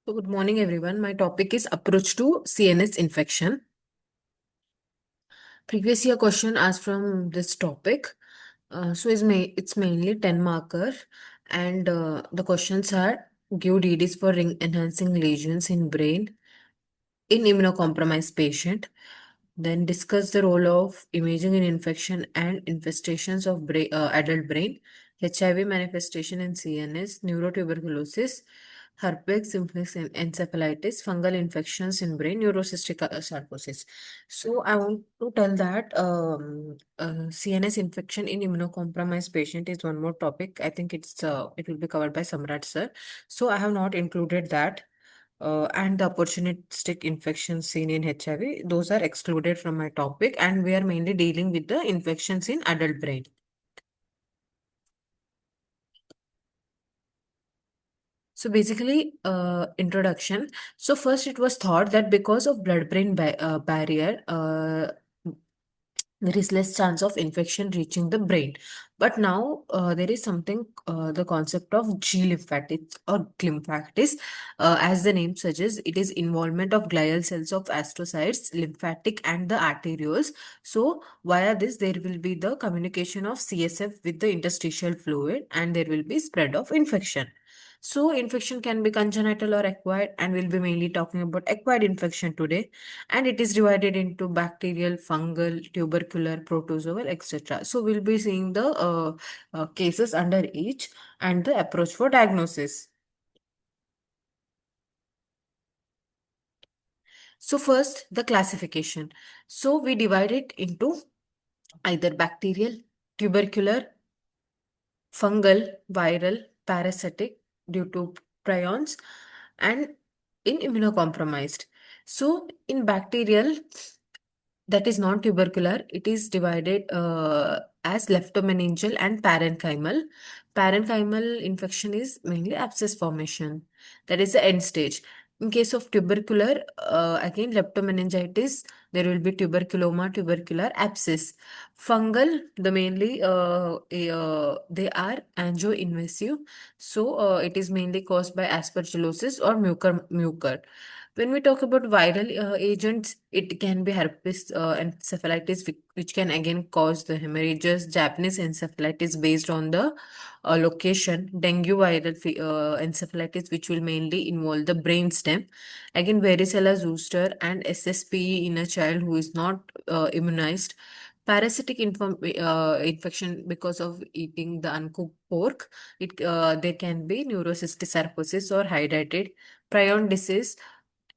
So good morning, everyone. My topic is approach to CNS infection. Previous year question asked from this topic. It's mainly 10 marker, and the questions are give DDs for ring enhancing lesions in brain in immunocompromised patient. Then discuss the role of imaging in infection and infestations of adult brain, HIV manifestation in CNS, neurotuberculosis, herpes simplex encephalitis, fungal infections in brain, neurocystic sarcosis. So I want to tell that CNS infection in immunocompromised patient is one more topic. I think it will be covered by Samrat sir. So I have not included that and the opportunistic infections seen in HIV, those are excluded from my topic, and we are mainly dealing with the infections in adult brain. So basically, introduction. So first, it was thought that because of blood-brain barrier, there is less chance of infection reaching the brain. But now there is something, the concept of G lymphatics or glymphatis. As the name suggests, it is involvement of glial cells of astrocytes, lymphatic and the arterioles. So via this, there will be the communication of CSF with the interstitial fluid, and there will be spread of infection. So infection can be congenital or acquired, and we'll be mainly talking about acquired infection today, and it is divided into bacterial, fungal, tubercular, protozoal, etc. So we'll be seeing the cases under each and the approach for diagnosis. So first, the classification. So we divide it into either bacterial, tubercular, fungal, viral, parasitic due to prions, and in immunocompromised. So in bacterial, that is non-tubercular, it is divided as leptomeningeal and parenchymal. Parenchymal infection is mainly abscess formation. That is the end stage. In case of tubercular, again leptomeningitis, there will be tuberculoma, tubercular abscess. Fungal, they are angio-invasive, so it is mainly caused by aspergillosis or mucor. When we talk about viral agents, it can be herpes encephalitis, which can again cause the hemorrhages, Japanese encephalitis based on the location, dengue encephalitis, which will mainly involve the brain stem, again varicella zoster and SSPE in a child who is not immunized. Parasitic infection because of eating the uncooked pork. There can be neurocystic sarcosis or hydrated prion disease,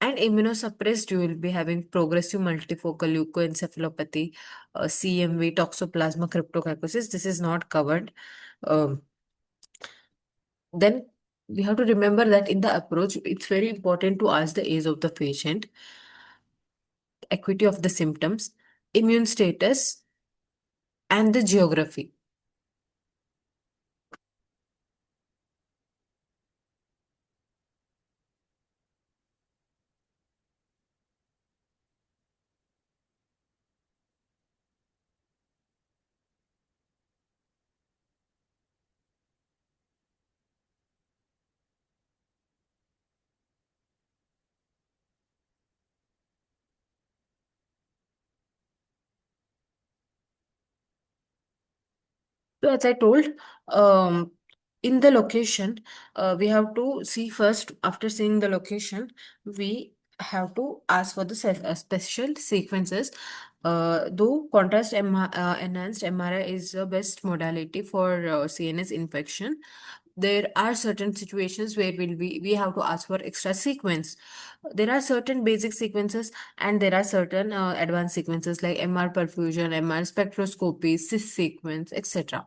and immunosuppressed, you will be having progressive multifocal leukoencephalopathy, CMV, toxoplasma cryptococcosis. This is not covered. Um, then we have to remember that in the approach, it's very important to ask the age of the patient, acuity of the symptoms, immune status, and the geography. So as I told, um, in the location, we have to see first, after seeing the location, we have to ask for the special sequences. Though contrast enhanced MRI is the best modality for CNS infection, there are certain situations where we have to ask for extra sequence. There are certain basic sequences, and there are certain advanced sequences like MR perfusion, MR spectroscopy, cis sequence, etc.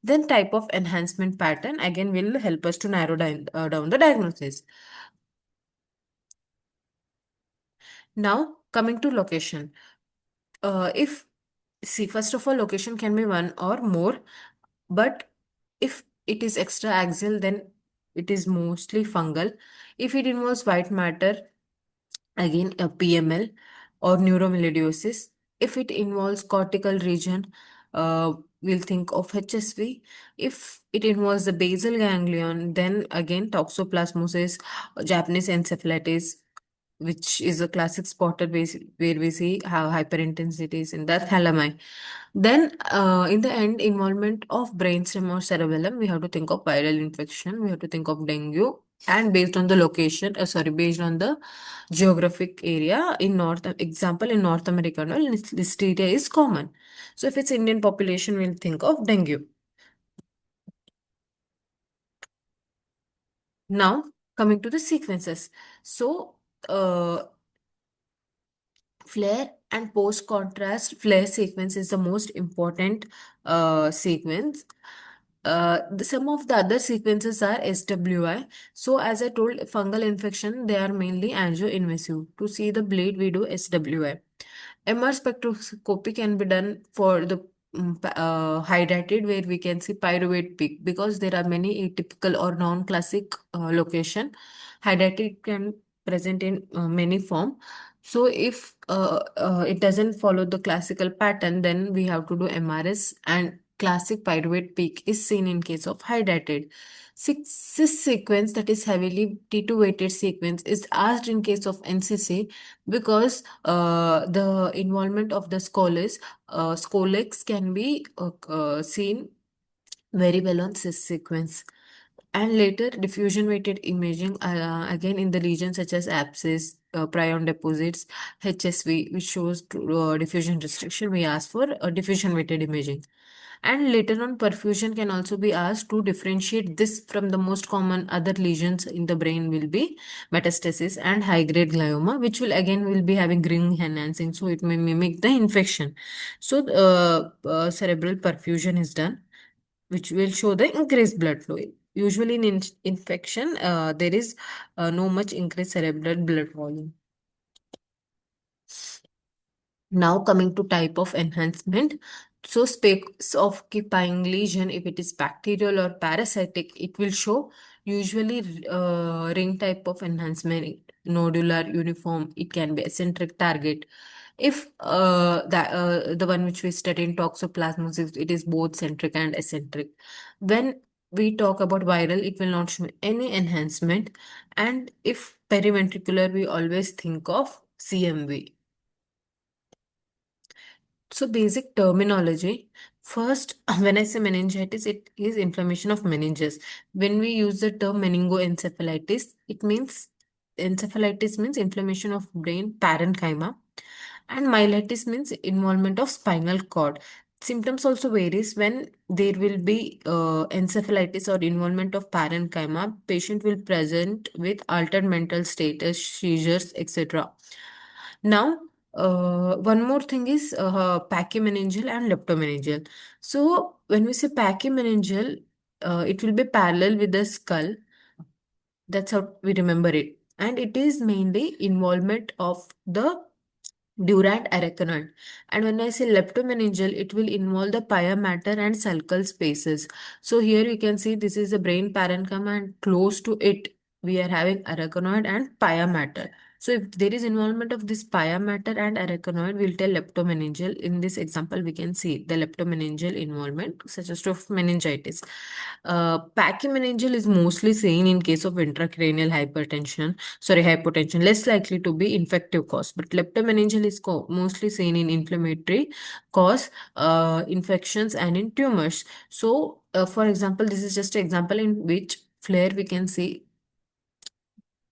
Then type of enhancement pattern again will help us to narrow down the diagnosis. Now coming to location. If See, first of all, location can be one or more, but if it is extra axial, then it is mostly fungal. If it involves white matter, again a PML or neuromyeliosis. If it involves cortical region, we'll think of HSV. If it involves the basal ganglion, then again toxoplasmosis, Japanese encephalitis, which is a classic spotted where we see how hyperintensities in the thalami. Then, in the end, involvement of brainstem or cerebellum, we have to think of viral infection, we have to think of dengue, and based on the location, based on the geographic area in example, in North America, no, listeria is common. So, if it's Indian population, we'll think of dengue. Now, coming to the sequences. So, flare and post contrast flare sequence is the most important sequence. Some of the other sequences are SWI. So, as I told, fungal infection, they are mainly angio-invasive. To see the bleed, we do SWI. MR spectroscopy can be done for the hydrated, where we can see pyruvate peak, because there are many atypical or non-classic location. Hydrated can present in many form. So if it doesn't follow the classical pattern, then we have to do MRS, and classic pyruvate peak is seen in case of hydrated. Cis sequence, that is heavily T2 weighted sequence, is asked in case of NCC, because the involvement of the scolex can be seen very well on cis sequence. And later, diffusion weighted imaging, again in the lesions such as abscess, prion deposits, HSV, which shows diffusion restriction, we ask for diffusion weighted imaging. And later on, perfusion can also be asked to differentiate this from the most common other lesions in the brain, will be metastasis and high grade glioma, which will be having ring enhancing, so it may mimic the infection. So, cerebral perfusion is done, which will show the increased blood flow. Usually in infection, there is no much increased cerebral blood volume. Now coming to type of enhancement. So space occupying lesion, if it is bacterial or parasitic, it will show usually ring type of enhancement, nodular, uniform. It can be eccentric target. If the one which we study in toxoplasmosis, it is both centric and eccentric. When we talk about viral, it will not show any enhancement. And if periventricular, we always think of CMV. So basic terminology. First, when I say meningitis, it is inflammation of meninges. When we use the term meningoencephalitis, it means encephalitis means inflammation of brain parenchyma, and myelitis means involvement of spinal cord. Symptoms also varies. When there will be encephalitis or involvement of parenchyma, patient will present with altered mental status, seizures, etc. Now, one more thing is pachymeningeal and leptomeningeal. So, when we say pachymeningeal, it will be parallel with the skull. That's how we remember it. And it is mainly involvement of the Durant arachnoid. And when I say leptomeningeal, it will involve the pia mater and sulcal spaces. So here you can see this is the brain parenchyma, and close to it we are having arachnoid and pia mater. So if there is involvement of this pia mater and arachnoid, we'll tell leptomeningeal. In this example, we can see the leptomeningeal involvement, such as of meningitis. Pachymeningeal is mostly seen in case of intracranial hypertension, less likely to be infective cause. But leptomeningeal is mostly seen in inflammatory cause, infections, and in tumors. So, for example, this is just an example in which flare we can see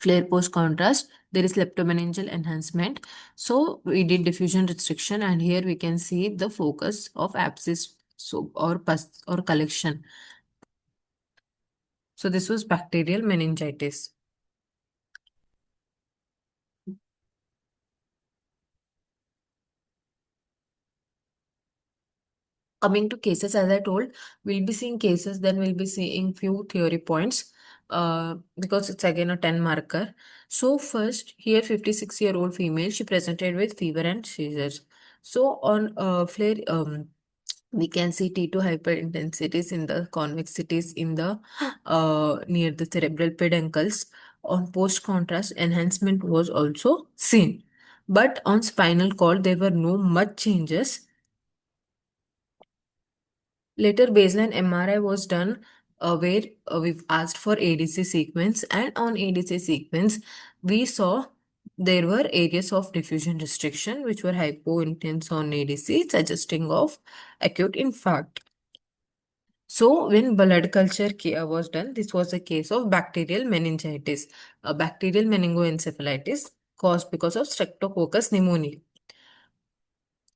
flare post contrast. There is leptomeningeal enhancement. So we did diffusion restriction, and here we can see the focus of abscess, so or pus or collection. So this was bacterial meningitis. Coming to cases, as I told, we'll be seeing cases, then we'll be seeing few theory points, because it's again a 10 marker. So first, here 56-year-old female, she presented with fever and seizures. So on flare, we can see T2 hyperintensities in the convexities in the near the cerebral peduncles. On post contrast, enhancement was also seen. But on spinal cord, there were no much changes. Later, baseline MRI was done where we've asked for ADC sequence, and on ADC sequence, we saw there were areas of diffusion restriction which were hypointense on ADC, suggesting of acute infarct. So, when blood culture was done, this was a case of bacterial meningitis, a bacterial meningoencephalitis caused because of Streptococcus pneumoniae.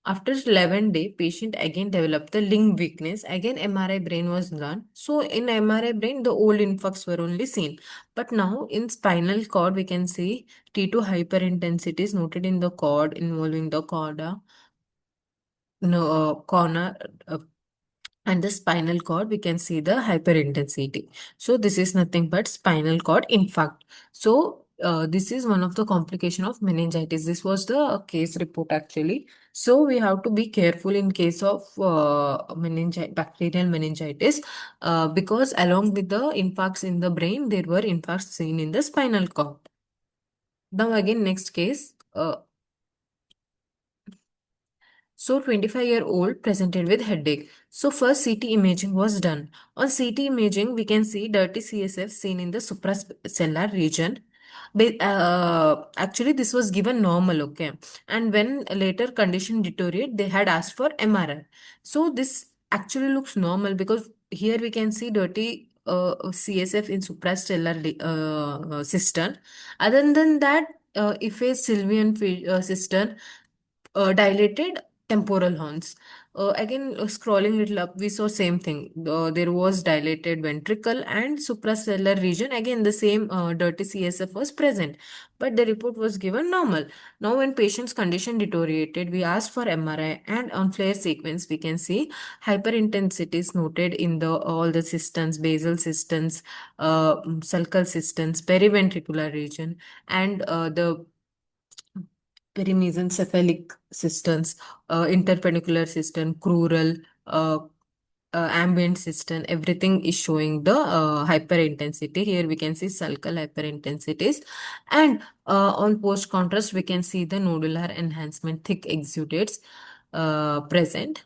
After 11 day, patient again developed the limb weakness. Again, MRI brain was done. So in MRI brain, the old infarcts were only seen. But now in spinal cord, we can see T2 hyperintensity is noted in the cord involving the chorda, no, corner, and the spinal cord, we can see the hyperintensity. So this is nothing but spinal cord infarct. So this is one of the complication of meningitis. This was the case report actually. So we have to be careful in case of bacterial meningitis, because along with the infarcts in the brain, there were infarcts seen in the spinal cord. Now again, next case. So 25-year-old presented with headache. So first CT imaging was done. On CT imaging, we can see dirty CSF seen in the supracellular region. Actually, this was given normal, okay. And when later condition deteriorate, they had asked for MRI. So this actually looks normal because here we can see dirty CSF in suprastellar cistern. Other than that, if a Sylvian cistern, dilated temporal horns. Again, scrolling little up, we saw same thing. There was dilated ventricle and suprasellar region. Again, the same dirty CSF was present, but the report was given normal. Now, when patient's condition deteriorated, we asked for MRI, and on FLAIR sequence, we can see hyperintensity is noted in the all the cisterns, basal cisterns, sulcal cisterns, periventricular region, and the perimesencephalic cisterns, interpendicular cistern, crural, uh, ambient cistern, everything is showing the hyperintensity. Here we can see sulcal hyperintensities, and on post contrast, we can see the nodular enhancement, thick exudates present.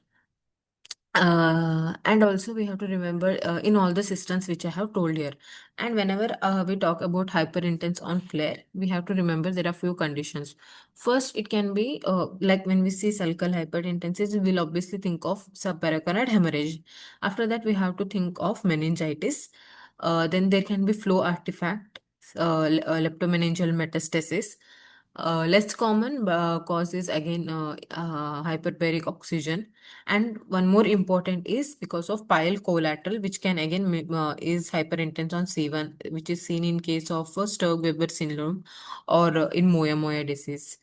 And also we have to remember in all the systems which I have told here. And whenever we talk about hyperintense on flare, we have to remember there are few conditions. First, it can be like when we see sulcal hyperintensity, we'll obviously think of subparacardial hemorrhage. After that, we have to think of meningitis. Then there can be flow artifact, leptomeningeal metastasis. Less common cause is again hyperbaric oxygen, and one more important is because of pile collateral, which can again is hyperintense on C1, which is seen in case of Sturge-Weber syndrome or in Moya-Moya disease.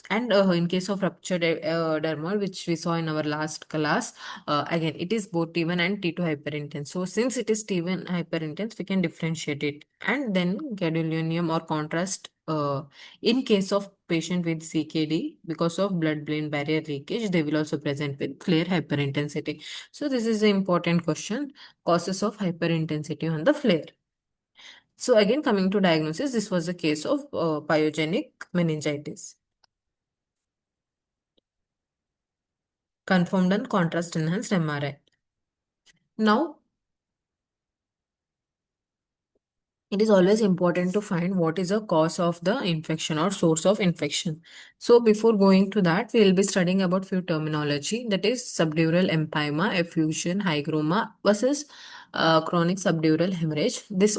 And in case of ruptured dermal, which we saw in our last class, again, it is both T1 and T2 hyperintense. So since it is T1 hyperintense, we can differentiate it. And then gadolinium or contrast in case of patient with CKD, because of blood-brain barrier leakage, they will also present with clear hyperintensity. So this is the important question, causes of hyperintensity on the flare. So again, coming to diagnosis, this was the case of pyogenic meningitis. Confirmed on contrast enhanced MRI. Now, it is always important to find what is the cause of the infection or source of infection. So before going to that, we will be studying about few terminology, that is subdural empyema, effusion, hygroma versus chronic subdural hemorrhage. This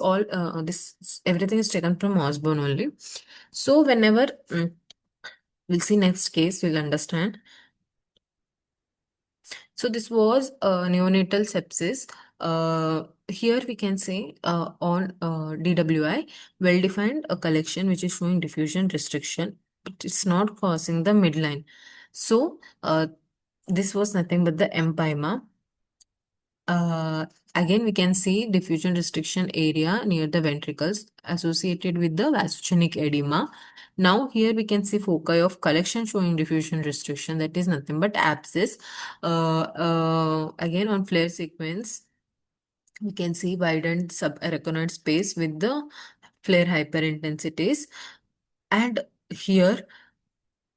everything is taken from Osborne only. So whenever we'll see next case, we'll understand. So this was neonatal sepsis. Here we can say on DWI, well-defined a collection which is showing diffusion restriction, but it's not causing the midline. So this was nothing but the empyema. Uh, Again, we can see diffusion restriction area near the ventricles associated with the vasogenic edema. Now, here we can see foci of collection showing diffusion restriction, that is nothing but abscess. Again, on flare sequence, we can see widened subarachnoid space with the flare hyperintensities. And here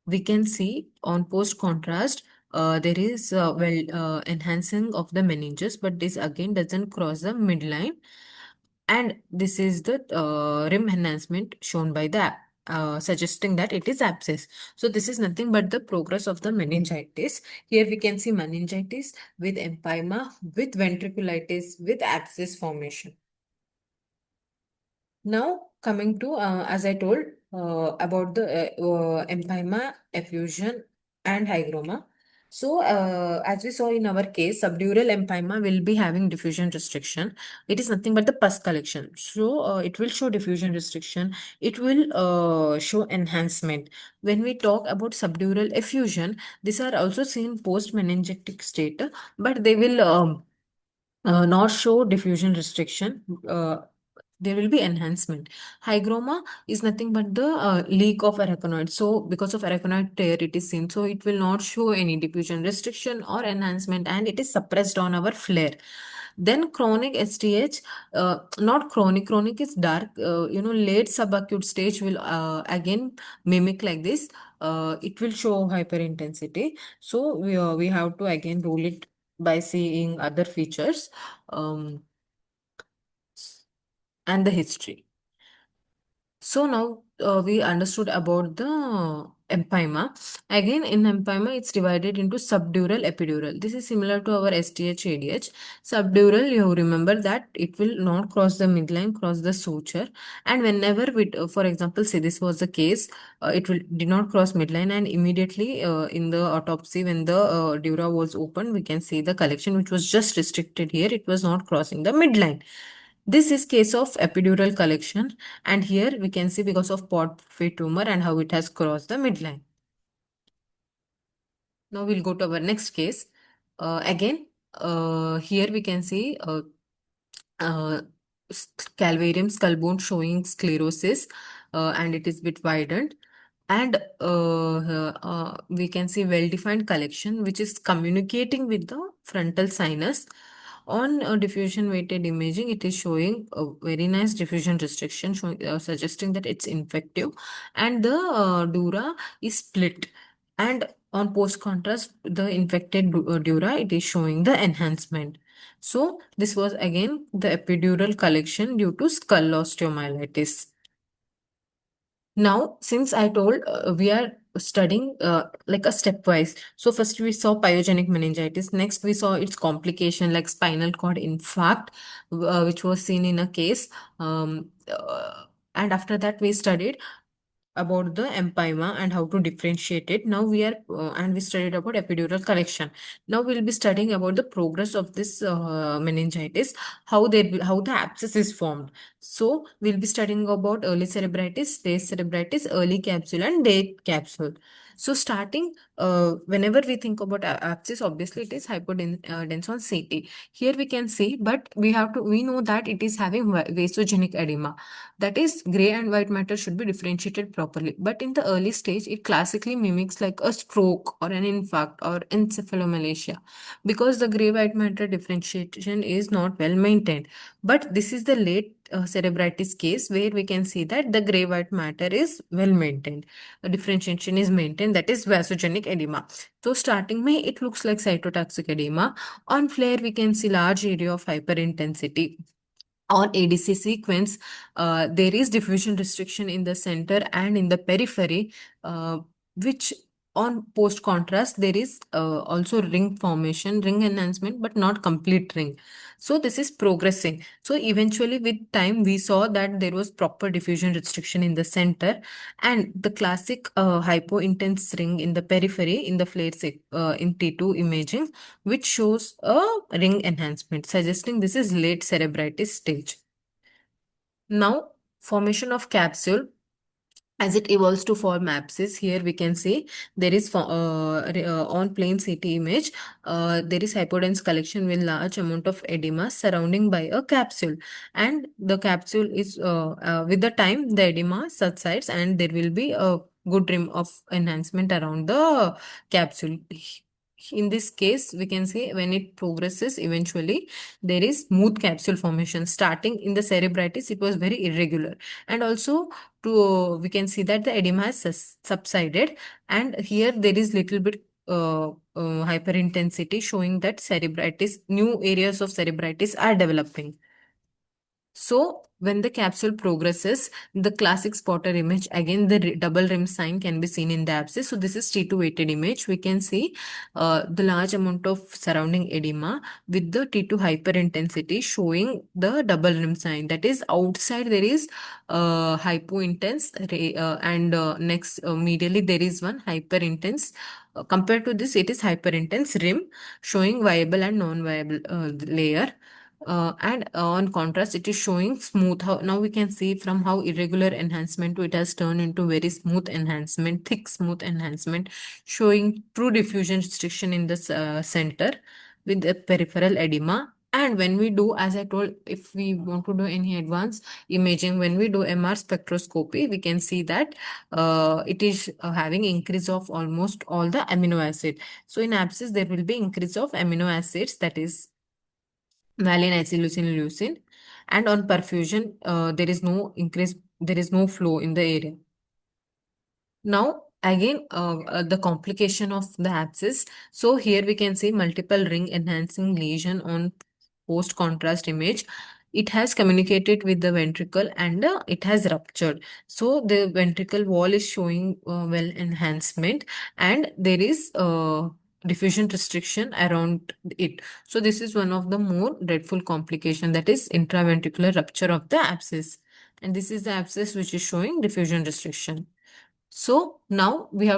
we can see on post contrast there is enhancing of the meninges, but this again doesn't cross the midline. And this is the rim enhancement shown by the suggesting that it is abscess. So this is nothing but the progress of the meningitis. Here we can see meningitis with empyema, with ventriculitis, with abscess formation. Now, coming to, as I told, about the empyema, effusion, and hygroma. So, as we saw in our case, subdural empyema will be having diffusion restriction. It is nothing but the pus collection. So, it will show diffusion restriction. It will show enhancement. When we talk about subdural effusion, these are also seen post meningitic state, but they will not show diffusion restriction. There will be enhancement. Hygroma is nothing but the leak of arachnoid. So, because of arachnoid tear, it is seen. So, it will not show any diffusion restriction or enhancement, and it is suppressed on our flare. Then chronic STH, not chronic. Chronic is dark. Late subacute stage will again mimic like this. It will show hyperintensity. So we have to again rule it by seeing other features um, and the history. So now we understood about the empyema. Again, in empyema, it's divided into subdural, epidural. This is similar to our STH, ADH. Subdural, you remember that it will not cross the midline, cross the suture. And whenever we, for example, say this was the case, did not cross midline, and immediately in the autopsy, when the dura was opened, we can see the collection which was just restricted here. It was not crossing the midline. This is case of epidural collection, and here we can see because of Podfrey tumor and how it has crossed the midline. Now we'll go to our next case. Again, here we can see uh, calvarium skull bone showing sclerosis, and it is bit widened. And we can see well-defined collection, which is communicating with the frontal sinus. On diffusion weighted imaging, it is showing a very nice diffusion restriction, showing, suggesting that it's infective, and the dura is split. And on post contrast, the infected dura, it is showing the enhancement. So this was again the epidural collection due to skull osteomyelitis. Now, since I told we are studying like a stepwise. So first we saw pyogenic meningitis. Next we saw its complication like spinal cord infarct, which was seen in a case. And after that we studied about the empyema and how to differentiate it. Now we are and we studied about epidural collection. Now we'll be studying about the progress of this meningitis, how the abscess is formed. So we'll be studying about early cerebritis, late cerebritis, early capsule, and late capsule. So starting, whenever we think about abscess, obviously it is hypodense on CT. Here we can see, but we know that it is having vasogenic edema. That is, gray and white matter should be differentiated properly. But in the early stage, it classically mimics like a stroke or an infarct or encephalomalacia, because the gray white matter differentiation is not well maintained. But this is the late cerebritis case where we can see that the gray white matter is well maintained. The differentiation is maintained, that is vasogenic edema. So starting May, it looks like cytotoxic edema. On flare, we can see large area of hyperintensity. On ADC sequence, there is diffusion restriction in the center and in the periphery, which on post contrast, there is also ring formation, ring enhancement, but not complete ring. So this is progressing. So eventually with time, we saw that there was proper diffusion restriction in the center, and the classic hypointense ring in the periphery in the in T2 imaging, which shows a ring enhancement, suggesting this is late cerebritis stage. Now, formation of capsule as it evolves to form abscess. Here we can see there is on plain CT image, there is hypodense collection with large amount of edema surrounding by a capsule, and the capsule is with the time the edema subsides and there will be a good rim of enhancement around the capsule. In this case, we can say when it progresses, eventually there is smooth capsule formation. Starting in the cerebritis, it was very irregular, and also we can see that the edema has subsided, and here there is little bit hyperintensity, showing that cerebritis, new areas of cerebritis are developing. So when the capsule progresses, the classic spotter image, again the double rim sign can be seen in the abscess. So this is T2 weighted image. We can see the large amount of surrounding edema with the T2 hyperintensity showing the double rim sign. That is, outside there is hypointense and next medially there is one hyperintense. Compared to this, it is hyperintense rim showing viable and non-viable layer. And on contrast, it is showing smooth. How now we can see from how irregular enhancement it has turned into very smooth enhancement, thick smooth enhancement, showing true diffusion restriction in the center with the peripheral edema. And when we do, as I told, if we want to do any advanced imaging, when we do MR spectroscopy, we can see that it is having increase of almost all the amino acid. So in abscess, there will be increase of amino acids, that is valine, isoleucine, leucine. And on perfusion, there is no increase, there is no flow in the area. Now, again, the complication of the abscess. So here we can see multiple ring enhancing lesion on post contrast image. It has communicated with the ventricle and it has ruptured. So the ventricle wall is showing well enhancement, and there is diffusion restriction around it. So this is one of the more dreadful complication, that is intraventricular rupture of the abscess. And this is the abscess which is showing diffusion restriction. So now we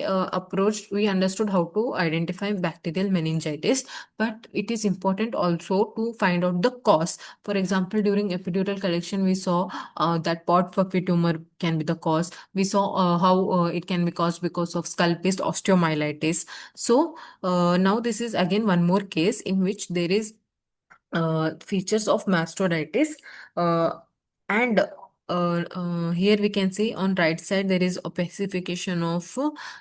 understood how to identify bacterial meningitis, but it is important also to find out the cause. For example, during epidural collection, we saw that pot puffy tumor can be the cause. We saw how it can be caused because of skull paste osteomyelitis. So now this is again one more case in which there is features of mastoiditis, uh, and here we can see on right side there is opacification of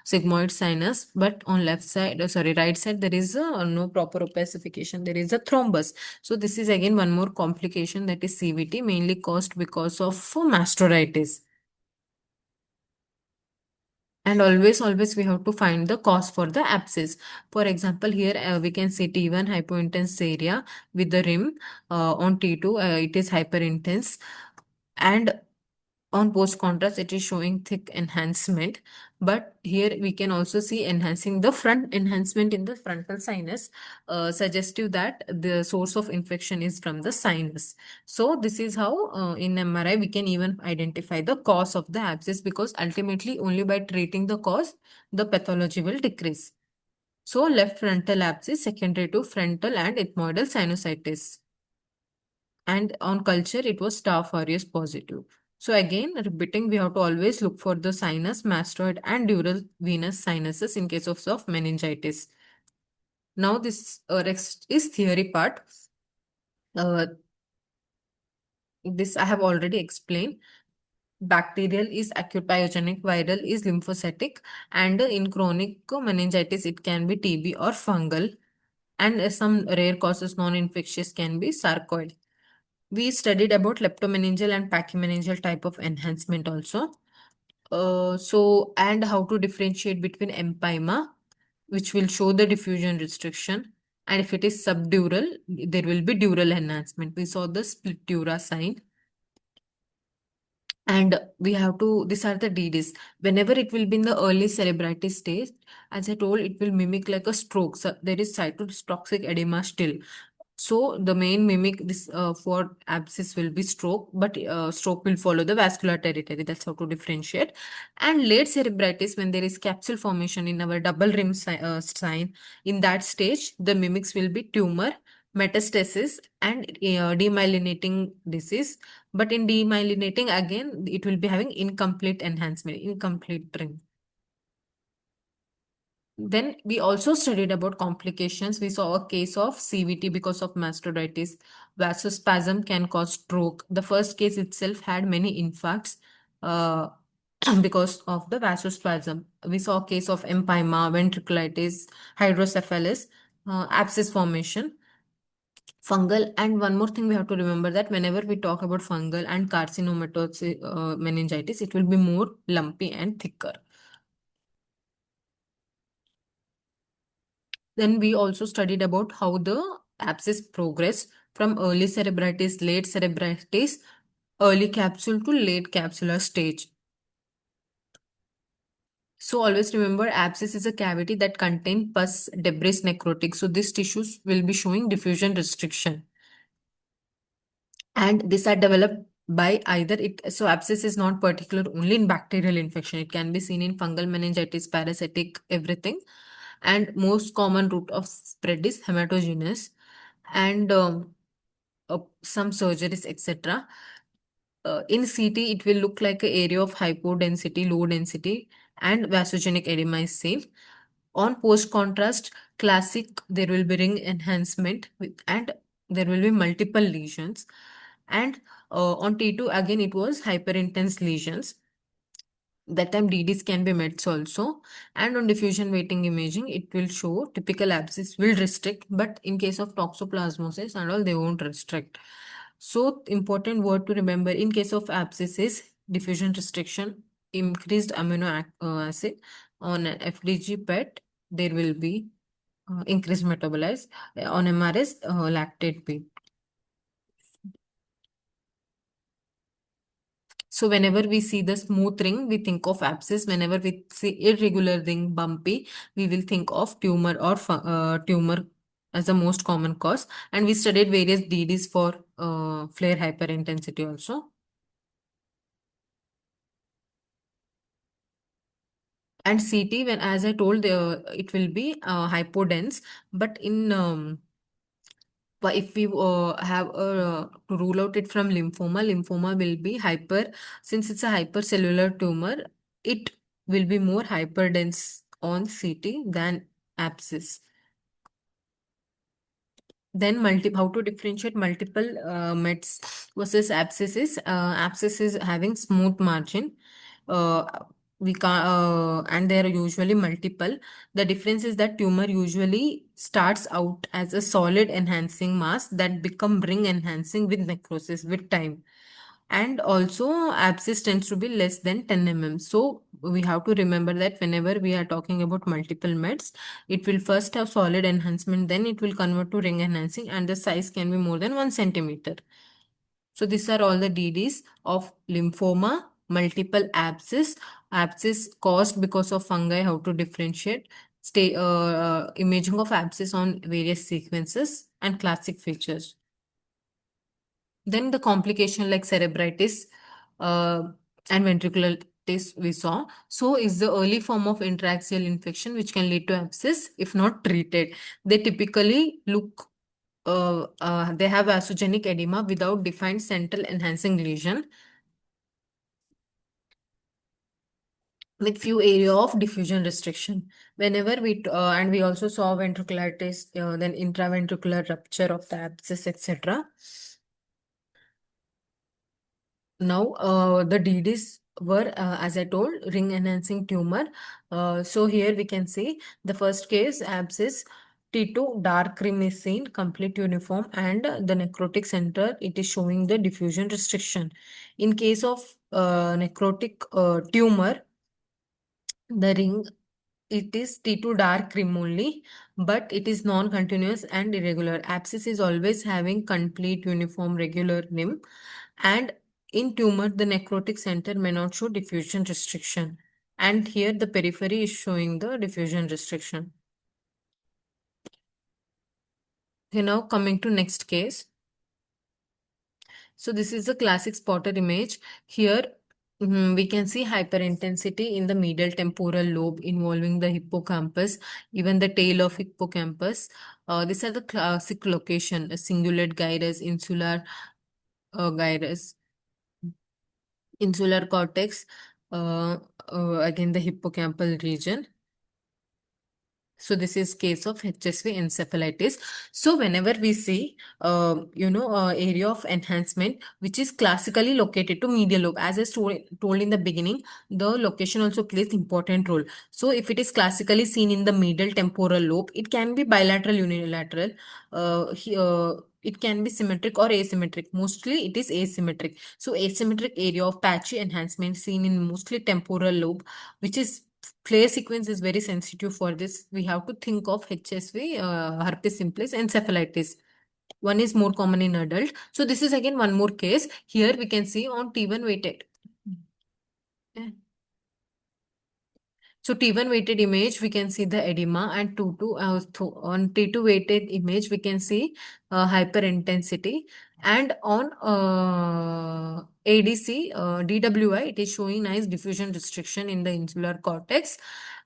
sigmoid sinus, but on left side, sorry, right side, there is no proper opacification, there is a thrombus. So this is again one more complication, that is CVT, mainly caused because of mastoiditis. And always we have to find the cause for the abscess. For example, here we can see T1 hypointense area with the rim. On T2 it is hyperintense, and on post contrast it is showing thick enhancement. But here we can also see enhancing the front enhancement in the frontal sinus, suggestive that the source of infection is from the sinus. So this is how in MRI we can even identify the cause of the abscess, because ultimately only by treating the cause the pathology will decrease. So left frontal abscess secondary to frontal and ethmoidal sinusitis, and on culture it was Staph aureus positive. So again, repeating, we have to always look for the sinus, mastoid, and dural venous sinuses in case of meningitis. Now this next is theory part. Uh, this I have already explained. Bacterial is acute pyogenic, viral is lymphocytic, and in chronic meningitis it can be TB or fungal, and some rare causes non-infectious can be sarcoid. We studied about leptomeningeal and pachymeningeal type of enhancement also. And how to differentiate between empyema, which will show the diffusion restriction, and if it is subdural, there will be dural enhancement. We saw the split dura sign. And we have to, these are the DDs. Whenever it will be in the early cerebritis stage, as I told, it will mimic like a stroke. So there is cytotoxic edema still. So the main mimic this for abscess will be stroke, but stroke will follow the vascular territory. That's how to differentiate. And late cerebritis, when there is capsule formation in our double rim sign, in that stage, the mimics will be tumor, metastasis, and demyelinating disease. But in demyelinating, again, it will be having incomplete enhancement, incomplete ring. Then we also studied about complications. We saw a case of CVT because of mastoiditis. Vasospasm can cause stroke. The first case itself had many infarcts uh, because of the vasospasm. We saw a case of empyema, ventriculitis, hydrocephalus, abscess formation, fungal. And one more thing we have to remember, that whenever we talk about fungal and carcinomatosis meningitis, it will be more lumpy and thicker. Then we also studied about how the abscess progress from early cerebritis, late cerebritis, early capsule to late capsular stage. So always remember, abscess is a cavity that contains pus, debris, necrotic. So these tissues will be showing diffusion restriction. And these are developed by either it, so abscess is not particular only in bacterial infection. It can be seen in fungal meningitis, parasitic, everything. And most common route of spread is hematogenous and some surgeries, etc. In CT, it will look like an area of hypodensity, low density, and vasogenic edema is seen. On post contrast, classic, there will be ring enhancement and there will be multiple lesions. And on T2, again, it was hyperintense lesions. That time DDs can be met also. And on diffusion weighting imaging, it will show typical abscess will restrict, but in case of toxoplasmosis and all, they won't restrict. So important word to remember in case of abscess is diffusion restriction, increased acid. On an FDG PET, there will be increased metabolize. On MRS, lactate B. So whenever we see the smooth ring, we think of abscess. Whenever we see irregular ring, bumpy, we will think of tumor or tumor as the most common cause. And we studied various DDs for flare hyperintensity also. And CT, when as I told, it will be hypodense, but in but if we have to rule out it from lymphoma, lymphoma will be hyper, since it's a hypercellular tumor, it will be more hyperdense on CT than abscess. Then how to differentiate multiple mets versus abscesses. Abscess is having smooth margin. Uh, we can and there are usually multiple. The difference is that tumor usually starts out as a solid enhancing mass that become ring enhancing with necrosis with time. And also abscess tends to be less than 10 mm. So we have to remember that whenever we are talking about multiple meds, it will first have solid enhancement, then it will convert to ring enhancing, and the size can be more than 1 centimeter. So these are all the DDs of lymphoma, multiple abscess, abscess caused because of fungi, how to differentiate, imaging of abscess on various sequences, and classic features. Then the complication like cerebritis uh, and ventriculitis we saw. So is the early form of intraxial infection which can lead to abscess if not treated. They typically look they have vasogenic edema without defined central enhancing lesion with few area of diffusion restriction. Whenever and we also saw ventriculitis, then intraventricular rupture of the abscess, etc. Now, the DDs were, as I told, ring enhancing tumor. So here we can see the first case abscess T2 dark cream is seen, complete uniform, and the necrotic center it is showing the diffusion restriction. In case of necrotic tumor, the ring it is T2 dark cream only, but it is non-continuous and irregular. Abscess is always having complete uniform regular rim. And in tumor, the necrotic center may not show diffusion restriction. And here the periphery is showing the diffusion restriction. Okay, now coming to next case. So this is a classic spotter image. Here we can see hyperintensity in the medial temporal lobe involving the hippocampus, even the tail of hippocampus. These are the classic location, a cingulate gyrus, gyrus, insular cortex, uh, again the hippocampal region. So this is case of HSV encephalitis. So whenever we see, area of enhancement, which is classically located to medial lobe, as I told in the beginning, the location also plays important role. So if it is classically seen in the medial temporal lobe, it can be bilateral, unilateral. It can be symmetric or asymmetric. Mostly it is asymmetric. So asymmetric area of patchy enhancement seen in mostly temporal lobe, which is flare sequence is very sensitive for this. We have to think of HSV, herpes simplex, encephalitis. One is more common in adult. So this is again one more case. Here we can see on T1 weighted. So T1 weighted image, we can see the edema, and on T2 weighted image, we can see hyperintensity. And on ADC, DWI, it is showing nice diffusion restriction in the insular cortex.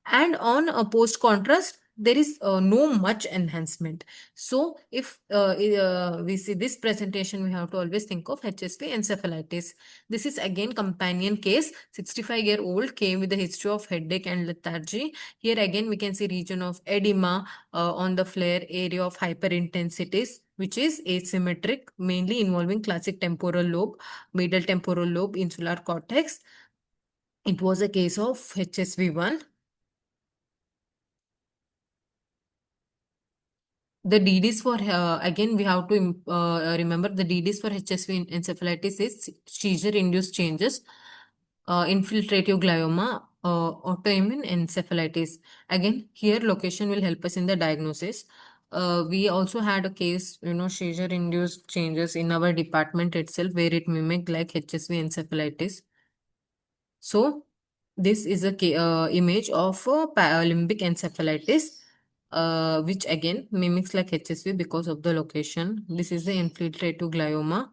And on post contrast, there is no much enhancement. So if we see this presentation, we have to always think of HSV encephalitis. This is again companion case. 65-year-old came with a history of headache and lethargy. Here again we can see region of edema on the flare, area of hyperintensities, which is asymmetric, mainly involving classic temporal lobe, middle temporal lobe, insular cortex. It was a case of HSV1. The DDs for, again, we have to remember the DDs for HSV encephalitis is seizure-induced changes, infiltrative glioma, autoimmune encephalitis. Again, here location will help us in the diagnosis. We also had a case, seizure-induced changes in our department itself where it mimicked like HSV encephalitis. So this is a image of paralimbic encephalitis, which again mimics like HSV because of the location. This is the infiltrative glioma.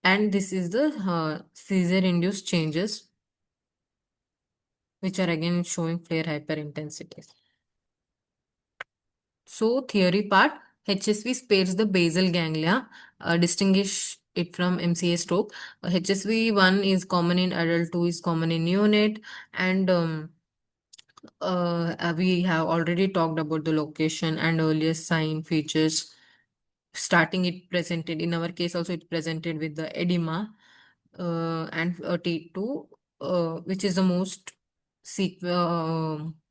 And this is the seizure-induced changes, which are again showing flare hyperintensities. So theory part, HSV spares the basal ganglia, distinguish it from MCA stroke. HSV1 is common in adult, 2 is common in neonate, and we have already talked about the location and earlier sign features. Starting it presented, in our case also it presented with the edema, and T2, which is the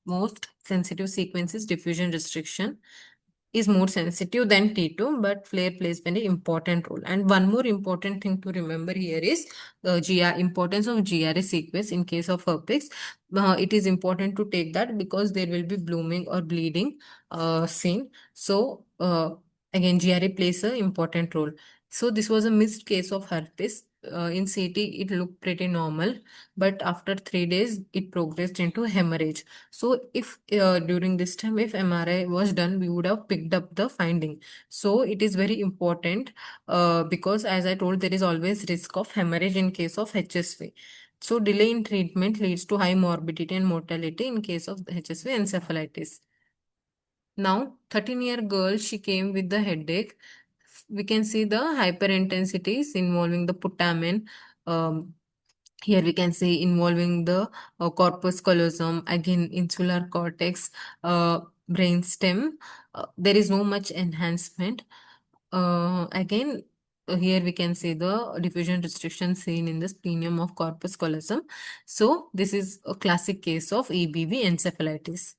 most sensitive sequences, diffusion restriction is more sensitive than T2, but flare plays very important role. And one more important thing to remember here is the importance of GRA sequence in case of herpes. It is important to take that because there will be blooming or bleeding seen. So again, GRA plays an important role. So this was a missed case of herpes. In CT, it looked pretty normal, but after 3 days, it progressed into hemorrhage. So if during this time, if MRI was done, we would have picked up the finding. So it is very important because as I told, there is always risk of hemorrhage in case of HSV. So delay in treatment leads to high morbidity and mortality in case of HSV encephalitis. Now, 13-year girl, she came with the headache. We can see the hyperintensities involving the putamen. Um, Here we can see involving the corpus callosum, again insular cortex, brain stem. There is no much enhancement. Again, here we can see the diffusion restriction seen in the splenium of corpus callosum. So this is a classic case of EBV encephalitis.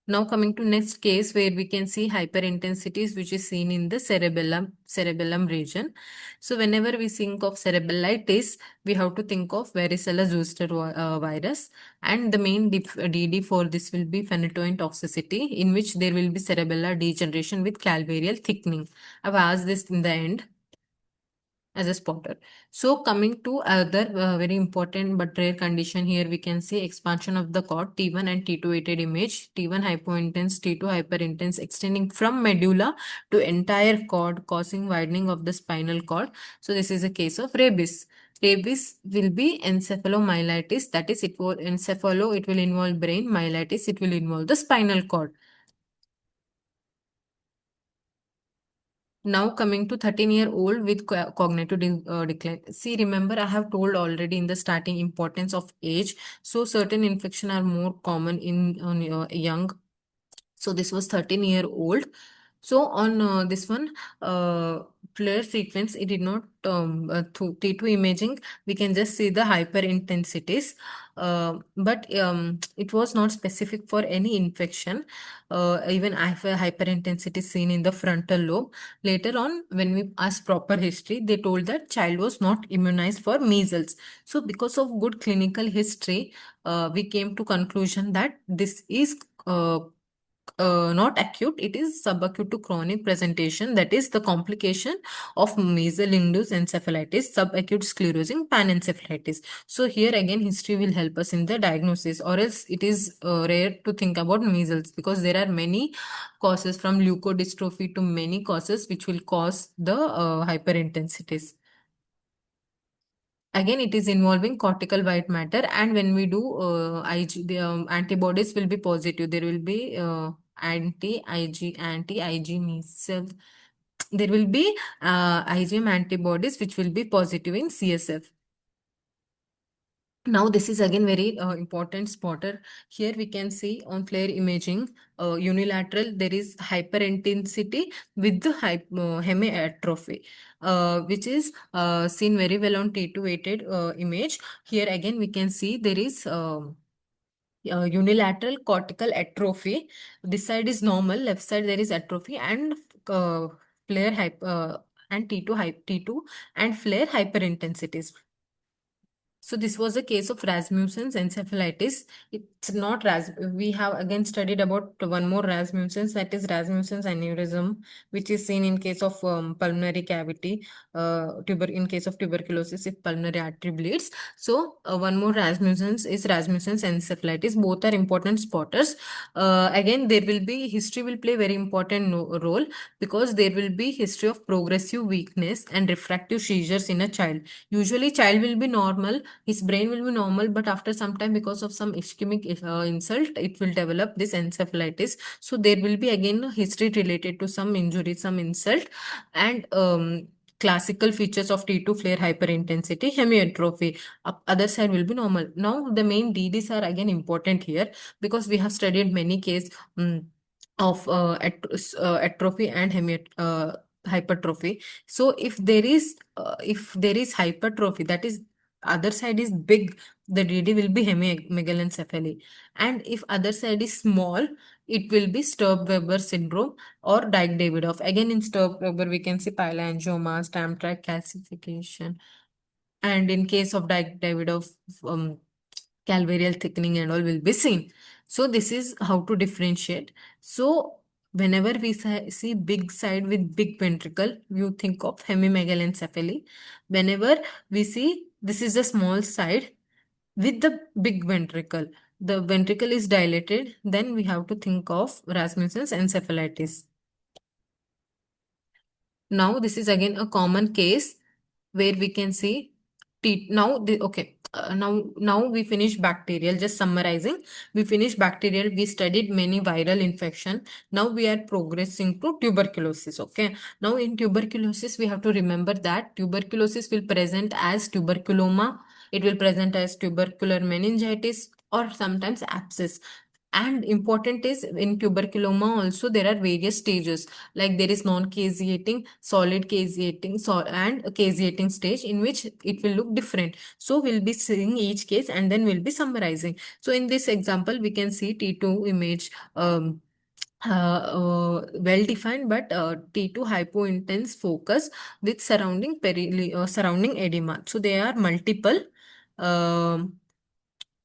Now coming to next case where we can see hyperintensities which is seen in the cerebellum region. So whenever we think of cerebellitis, we have to think of varicella zoster virus, and the main DD for this will be phenytoin toxicity, in which there will be cerebellar degeneration with calvarial thickening. I've asked this in the end as a spotter. So coming to other very important but rare condition, here we can see expansion of the cord, T1 and T2 weighted image, T1 hypointense, T2 hyperintense, extending from medulla to entire cord, causing widening of the spinal cord. So this is a case of rabies. Rabies will be encephalomyelitis, that is, it will it will involve brain, myelitis, it will involve the spinal cord. Now coming to 13-year-old with cognitive decline. See, remember I have told already in the starting importance of age. So certain infection are more common in on young. So this was 13-year-old. So on this one, flare sequence, it did not through T2 imaging, we can just see the hyper intensities, but it was not specific for any infection. Even hyper intensity seen in the frontal lobe. Later on, when we asked proper history, they told that child was not immunized for measles. So because of good clinical history, we came to conclusion that this is not acute, it is subacute to chronic presentation, that is the complication of measles induced encephalitis, subacute sclerosing panencephalitis. So here again history will help us in the diagnosis, or else it is rare to think about measles because there are many causes from leukodystrophy to many causes which will cause the hyperintensities. Again, it is involving cortical white matter, and when we do the antibodies will be positive. There will be anti-IG measles. There will be IgM antibodies which will be positive in CSF. Now, this is again very important spotter. Here we can see on flare imaging, unilateral, there is hyperintensity with the hemiatrophy, which is seen very well on T2 weighted image. Here again we can see there is unilateral cortical atrophy. This side is normal, left side there is atrophy, and flare and T2 and flare hyperintensities. So this was a case of Rasmussen's encephalitis. It's not we have again studied about one more Rasmussen's, that is Rasmussen's aneurysm, which is seen in case of pulmonary cavity, in case of tuberculosis if pulmonary artery bleeds. So one more Rasmussen's is Rasmussen's encephalitis. Both are important spotters. Again, there will be history will play very important role because there will be history of progressive weakness and refractive seizures in a child. Usually, child will be normal, his brain will be normal, but after some time, because of some ischemic insult, it will develop this encephalitis. So there will be again a history related to some injury, some insult, and classical features of T2 flare hyperintensity, hemiatrophy. Other side will be normal. Now the main DDs are again important here because we have studied many cases of atrophy and hypertrophy. So if there is hypertrophy, that is other side is big, the DD will be hemimegalencephaly. And if other side is small, it will be Sturb-Weber syndrome or Dyke-Davidoff. Again, in Sturb-Weber, we can see piloangioma, stamp tract calcification. And in case of Dyke-Davidoff, um, calvarial thickening and all will be seen. So this is how to differentiate. So whenever we see big side with big ventricle, you think of hemimegalencephaly. Whenever we see this is a small side with the big ventricle, the ventricle is dilated, then we have to think of Rasmussen's encephalitis. Now this is again a common case where we can see now now we finish bacterial. Just summarizing, we finished bacterial, we studied many viral infection. Now we are progressing to tuberculosis. Okay, now in tuberculosis we have to remember that tuberculosis will present as tuberculoma, it will present as tubercular meningitis or sometimes abscess. And important is in tuberculoma also there are various stages, like there is non-caseating, solid caseating, and a caseating stage in which it will look different. So we'll be seeing each case and then we'll be summarizing. So in this example, we can see T2 image, well defined, but T2 hypointense focus with surrounding edema. So there are multiple. Um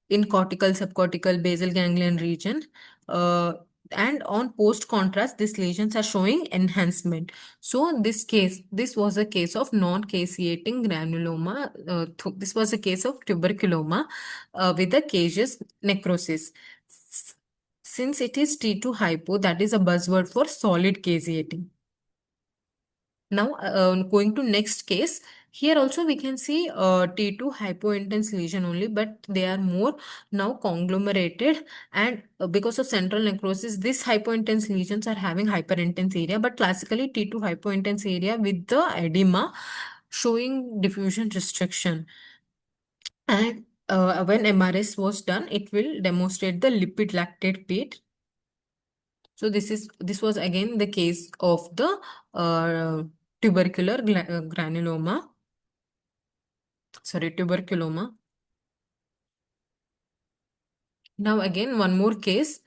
in cortical, subcortical, basal ganglion region. Uh, and on post contrast, these lesions are showing enhancement. So in this case, this was a case of non-caseating granuloma. This was a case of tuberculoma with a caseous necrosis. Since it is T2 hypo, that is a buzzword for solid caseating. Now, going to next case, here also we can see T2 hypointense lesion only, but they are more now conglomerated, and because of central necrosis, this hypointense lesions are having hyperintense area, but classically T2 hypointense area with the edema showing diffusion restriction. And when MRS was done, it will demonstrate the lipid lactate pit So this was again the case of the uh, tubercular granuloma. Sorry, tuberculoma. Now again one more case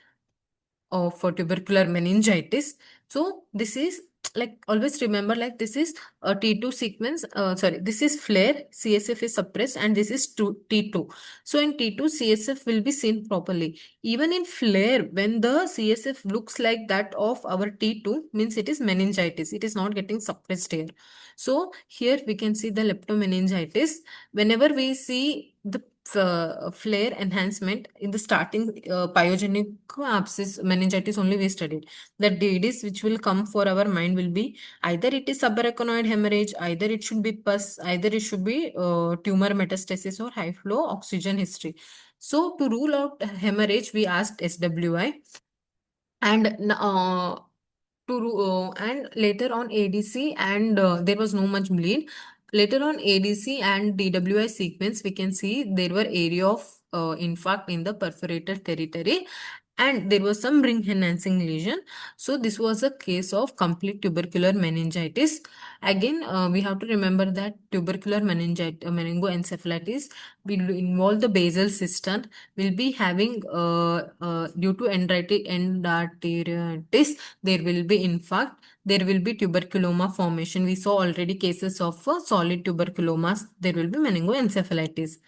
for tubercular meningitis. So this is like always remember like this is a T2 sequence. Sorry, this is flare. CSF is suppressed and this is T2. So in T2 CSF will be seen properly. Even in flare, when the CSF looks like that of our T2 means it is meningitis. It is not getting suppressed here. So here we can see the leptomeningitis. Whenever we see the flare enhancement in the starting pyogenic abscess meningitis only we studied. The DDs which will come for our mind will be either it is subarachnoid hemorrhage, either it should be pus, either it should be tumor metastasis or high flow oxygen history. So to rule out hemorrhage, we asked SWI and and later on ADC and there was no much bleed. Later on ADC and DWI sequence, we can see there were area of infarct in the perforated territory and there was some ring enhancing lesion. So this was a case of complete tubercular meningitis. Again, we have to remember that tubercular meningitis, meningoencephalitis will involve the basal cistern, will be having due to endarteritis, there will be infarct, there will be tuberculoma formation. We saw already cases of solid tuberculomas. There will be meningoencephalitis.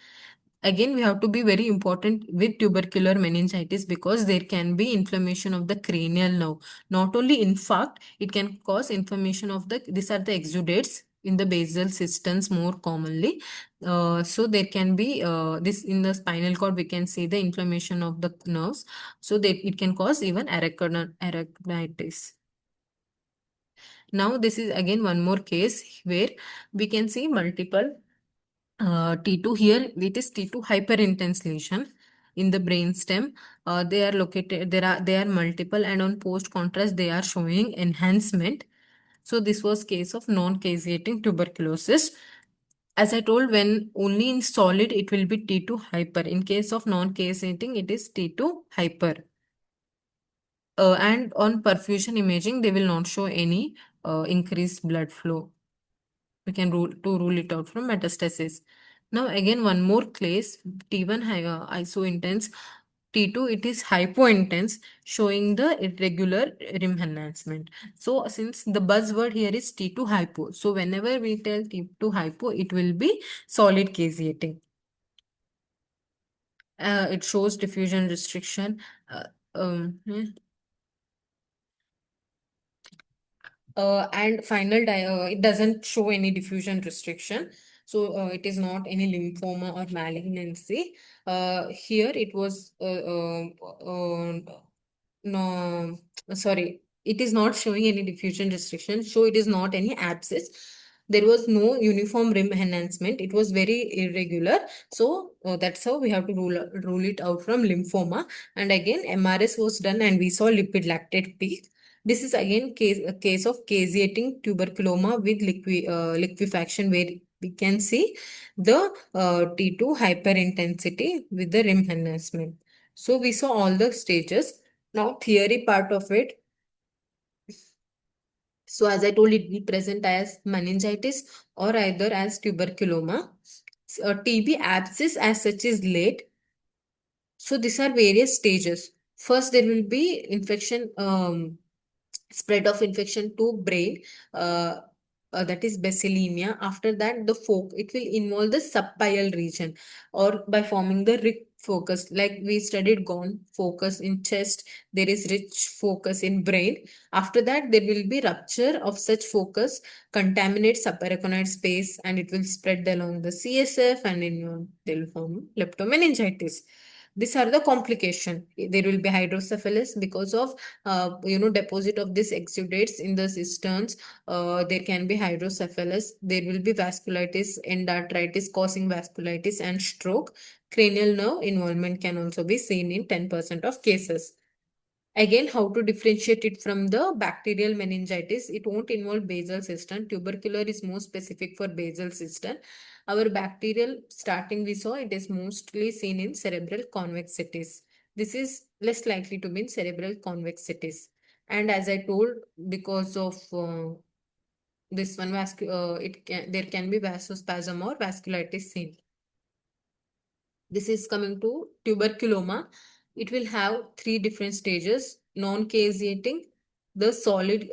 Again, we have to be very important with tubercular meningitis because there can be inflammation of the cranial nerve. Not only infarct, it can cause inflammation of the, these are the exudates in the basal cisterns more commonly. So there can be this in the spinal cord, we can see the inflammation of the nerves. So that it can cause even arachnitis. Now this is again one more case where we can see multiple T2 here, it is T2 hyperintense lesion in the brainstem. They are located, they are multiple and on post contrast they are showing enhancement. So this was case of non-caseating tuberculosis. As I told, when only in solid it will be T2 hyper. In case of non-caseating it is T2 hyper. And on perfusion imaging they will not show any increased blood flow. We can rule it out from metastasis. Now again one more case, T1 isointense, T2 it is hypointense, showing the irregular rim enhancement. So since the buzzword here is T2 hypo, so whenever we tell T2 hypo, it will be solid caseating. It shows diffusion restriction. Uh, yeah. And final it doesn't show any diffusion restriction. So it is not any lymphoma or malignancy. Here it was no, sorry, it is not showing any diffusion restriction. So it is not any abscess. There was no uniform rim enhancement. It was very irregular. So that's how we have to rule it out from lymphoma. And again, MRS was done and we saw lipid lactate peak. This is again a case of caseating tuberculoma with liquefaction where we can see the T2 hyperintensity with the rim enhancement. So we saw all the stages. Now theory part of it. So as I told, it will present as meningitis or either as tuberculoma. TB abscess as such is late. So these are various stages. First, there will be infection, spread of infection to brain. Uh, that is basilemia. After that, it will involve the subpial region or by forming the rich focus. Like we studied gone focus in chest, there is rich focus in brain. After that, there will be rupture of such focus, contaminate subarachnoid space, and it will spread along the CSF and they will form leptomeningitis. These are the complication. There will be hydrocephalus because of deposit of this exudates in the cisterns. There can be hydrocephalus. There will be vasculitis, endarteritis causing vasculitis and stroke. Cranial nerve involvement can also be seen in 10% of cases. Again, how to differentiate it from the bacterial meningitis? It won't involve basal cistern. Tubercular is more specific for basal cistern. Our bacterial starting we saw, it is mostly seen in cerebral convexities. This is less likely to be in cerebral convexities. And as I told, because of this one, it can there can be vasospasm or vasculitis seen. This is coming to tuberculoma. It will have three different stages. Non-caseating, the solid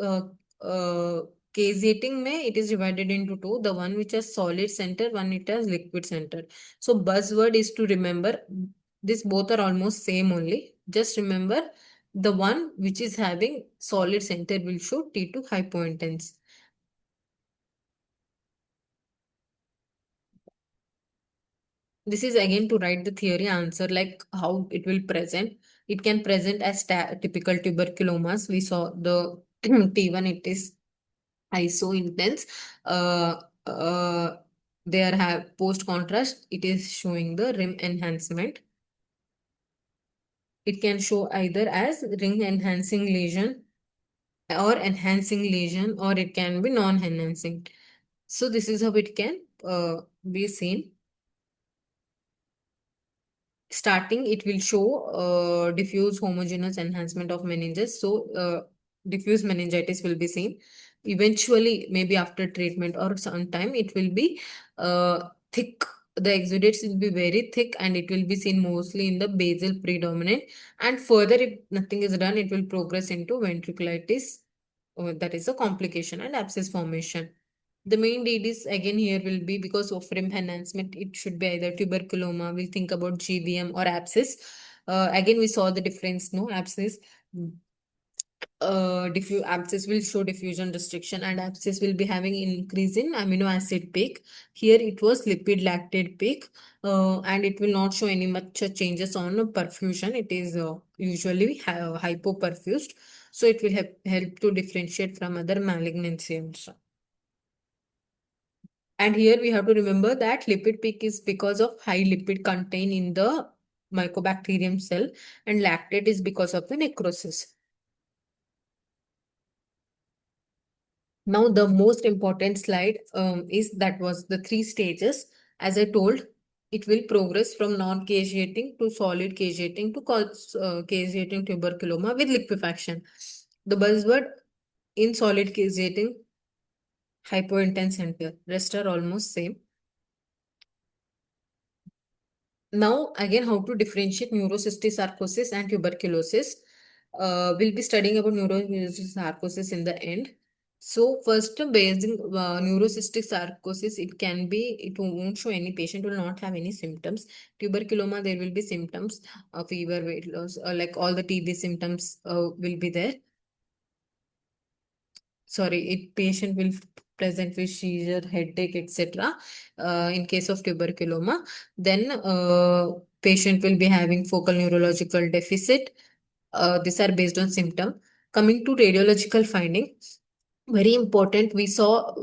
caseating may it is divided into two. The one which has solid center, one it has liquid center. So buzzword is to remember this both are almost same only. Just remember the one which is having solid center will show T2 hypointense. This is again to write the theory answer like how it will present. It can present as typical tuberculomas. We saw the T1, it is iso intense. Uh, uh, there have post contrast, it is showing the rim enhancement. It can show either as ring enhancing lesion or enhancing lesion, or it can be non-enhancing. So this is how it can be seen. Starting it will show diffuse homogeneous enhancement of meninges, so diffuse meningitis will be seen. Eventually maybe after treatment or sometime it will be thick, the exudates will be very thick and it will be seen mostly in the basal predominant, and further if nothing is done it will progress into ventriculitis, that is a complication, and abscess formation. The main deed is again here will be because of rim enhancement. It should be either tuberculoma. We'll think about GBM or abscess. Again, we saw the difference. No abscess. Diffuse abscess will show diffusion restriction, and abscess will be having increase in amino acid peak. Here it was lipid lactate peak, and it will not show any much changes on perfusion. It is usually hypoperfused, so it will help to differentiate from other malignancies. And here we have to remember that lipid peak is because of high lipid content in the mycobacterium cell, and lactate is because of the necrosis. Now, the most important slide is that was the three stages. As I told, it will progress from non-caseating to solid caseating to caseating tuberculoma with liquefaction. The buzzword in solid caseating, hypointense center. Rest are almost same. Now, again, how to differentiate neurocystic sarcosis and tuberculosis. We'll be studying about neurocystic sarcosis in the end. So, first, based in neurocystic sarcosis, it won't show any patient will not have any symptoms. Tuberculoma, there will be symptoms, fever, weight loss, like all the TB symptoms will be there. Sorry, it patient will present with seizure, headache, etc. In case of tuberculoma, then patient will be having focal neurological deficit. These are based on symptom. Coming to radiological finding, very important. We saw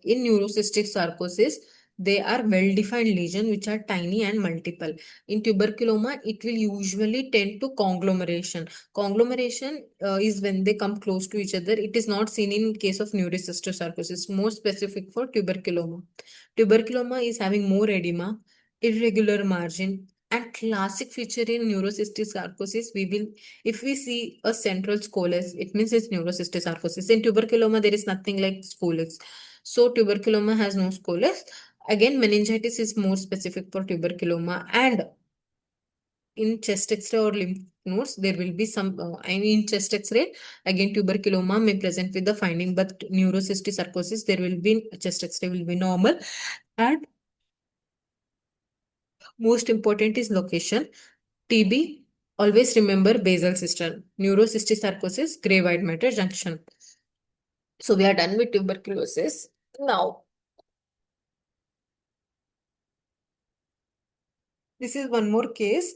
in neurocystic sarcosis, they are well-defined lesion which are tiny and multiple. In tuberculoma, it will usually tend to conglomeration. Conglomeration is when they come close to each other. It is not seen in case of neurocystic sarcosis, more specific for tuberculoma. Tuberculoma is having more edema, irregular margin, and classic feature in neurocystic sarcosis, we will if we see a central scolex, it means it's neurocystic sarcosis. In tuberculoma, there is nothing like scolex. So tuberculoma has no scolex. Again, meningitis is more specific for tuberculoma, and in chest X-ray or lymph nodes, there will be some. I mean, in chest X-ray, again tuberculoma may present with the finding, but neurocystic sarcosis, there will be chest X-ray will be normal, and most important is location. TB, always remember basal cistern. Neurocystic sarcosis, gray white matter junction. So we are done with tuberculosis. Now, this is one more case.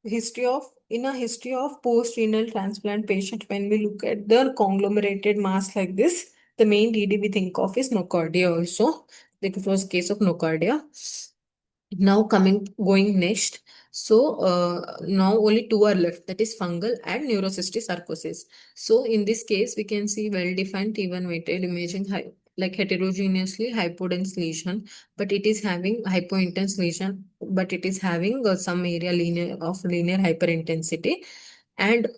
History of in a history of post-renal transplant patient, when we look at the conglomerated mass like this, the main DD we think of is nocardia also. Like it was case of nocardia. Now going next. So now only two are left, that is fungal and neurocystic sarcosis. So in this case, we can see well-defined T1 weighted imaging like heterogeneously hypodense lesion, but it is having hypointense lesion, but it is having some area linear of linear hyperintensity. And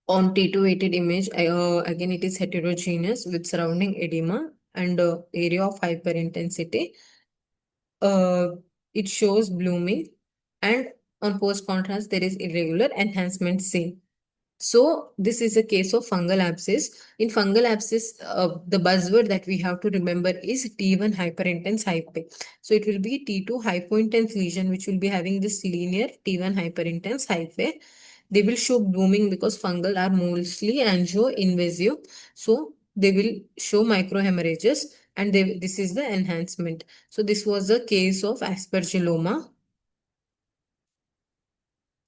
On T2 weighted image, again it is heterogeneous with surrounding edema and area of hyperintensity. uh, it shows blooming, and on post contrast there is irregular enhancement seen. So this is a case of fungal abscess. In fungal abscess, the buzzword that we have to remember is T1 hyperintense hype. So it will be T2 hypointense lesion, which will be having this linear T1 hyperintense hype. They will show blooming because fungal are mostly angio-invasive. So they will show microhemorrhages, and this is the enhancement. So this was a case of aspergilloma.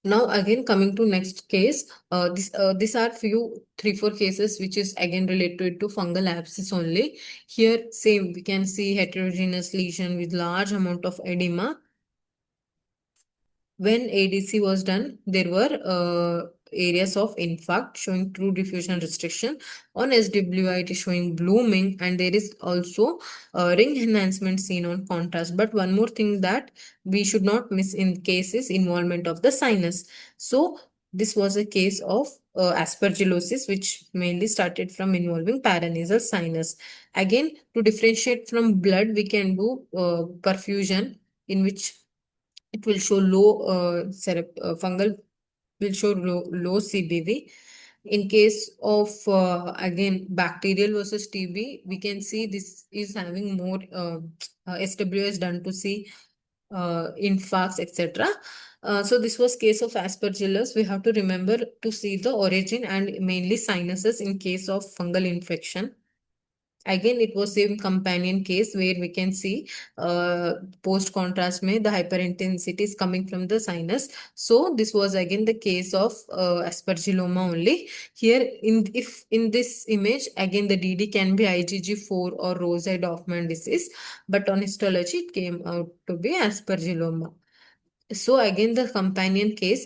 Now again coming to next case, these are few 3-4 cases which is again related to fungal abscess only. Here same we can see heterogeneous lesion with large amount of edema. When ADC was done, there were areas of infarct showing true diffusion restriction. On SWI, it is showing blooming, and there is also ring enhancement seen on contrast. But one more thing that we should not miss in case is involvement of the sinus. So this was a case of aspergillosis, which mainly started from involving paranasal sinus. Again, to differentiate from blood, we can do perfusion, in which it will show low fungal will show low CBV. In case of again bacterial versus TB, we can see this is having more SWS done to see infarcts, etc. So this was case of aspergillus. We have to remember to see the origin and mainly sinuses in case of fungal infection. Again, it was same companion case where we can see post contrast may the hyperintensity is coming from the sinus. So this was again the case of aspergilloma only. Here in if in this image again the DD can be IgG4 or Rosai-Dorfman disease, but on histology it came out to be aspergilloma. So again, the companion case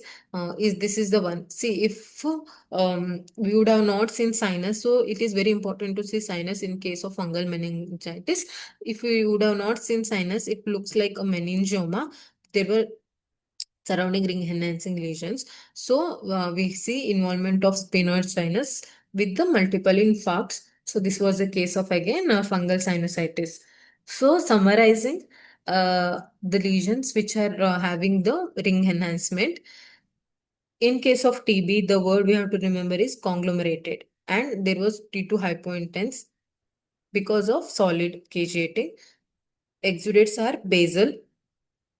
is this is the one. See, if we would have not seen sinus, so it is very important to see sinus in case of fungal meningitis. If we would have not seen sinus, it looks like a meningioma. There were surrounding ring enhancing lesions. So we see involvement of sphenoid sinus with the multiple infarcts. So this was a case of again fungal sinusitis. So summarizing the lesions which are having the ring enhancement. In case of TB, the word we have to remember is conglomerated, and there was T2 hypointense because of solid cageating. Exudates are basal.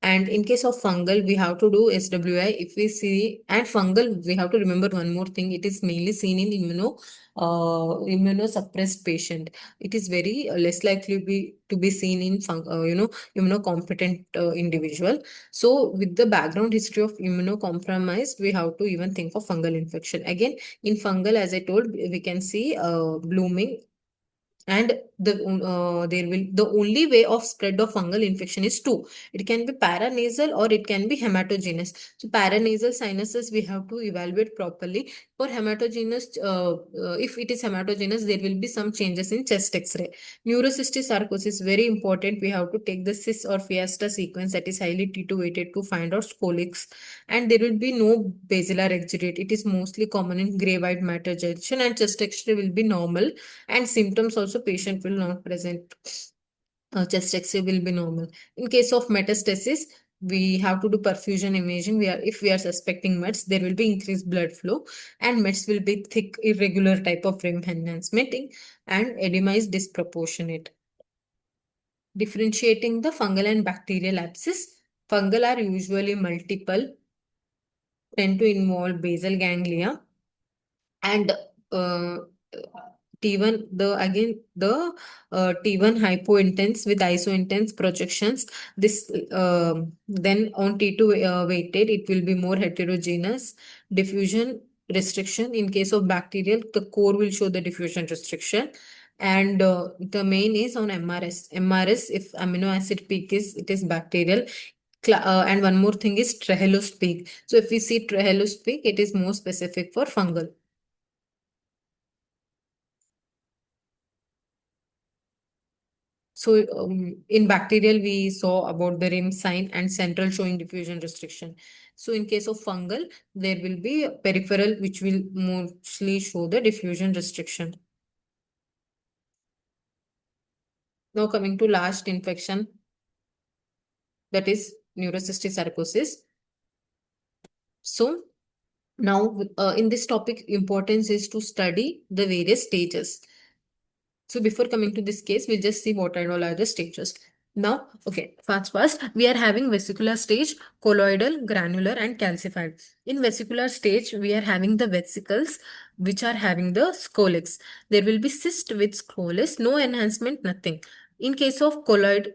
And in case of fungal, we have to do SWI. If we see, and fungal, we have to remember one more thing. It is mainly seen in immunosuppressed patient. It is very less likely to be seen in immunocompetent individual. So with the background history of immunocompromised, we have to even think of fungal infection. Again, in fungal, as I told, we can see blooming, and there will the only way of spread of fungal infection is two. It can be paranasal or it can be hematogenous. So paranasal sinuses we have to evaluate properly. For hematogenous, if it is hematogenous, there will be some changes in chest X-ray. Neurocystic sarcosis very important. We have to take the cis or fiesta sequence that is highly T2 weighted to find out scolix, and there will be no basilar exudate. It is mostly common in gray white matter junction, and chest X-ray will be normal, and symptoms also patient will not present. Chest X-ray will be normal. In case of metastasis, we have to do perfusion imaging. If we are suspecting METs, there will be increased blood flow, and METs will be thick, irregular type of rim enhancement, and edema is disproportionate. Differentiating the fungal and bacterial abscess. Fungal are usually multiple, tend to involve basal ganglia, and T1 the again the T1 hypointense with isointense projections. This then on T2 weighted, it will be more heterogeneous diffusion restriction. In case of bacterial, the core will show the diffusion restriction, and the main is on MRS. MRS, if amino acid peak is it is bacterial. And one more thing is Trehalose peak. So if we see Trehalose peak, it is more specific for fungal. So in bacterial, we saw about the rim sign and central showing diffusion restriction. So in case of fungal, there will be a peripheral which will mostly show the diffusion restriction. Now coming to last infection, that is neurocystic sarcosis. So now in this topic, importance is to study the various stages. So before coming to this case, we'll just see what and all are the stages. Now, okay, fast. We are having vesicular stage, colloidal, granular, and calcified. In vesicular stage, we are having the vesicles which are having the scolex. There will be cyst with scolex, no enhancement, nothing. In case of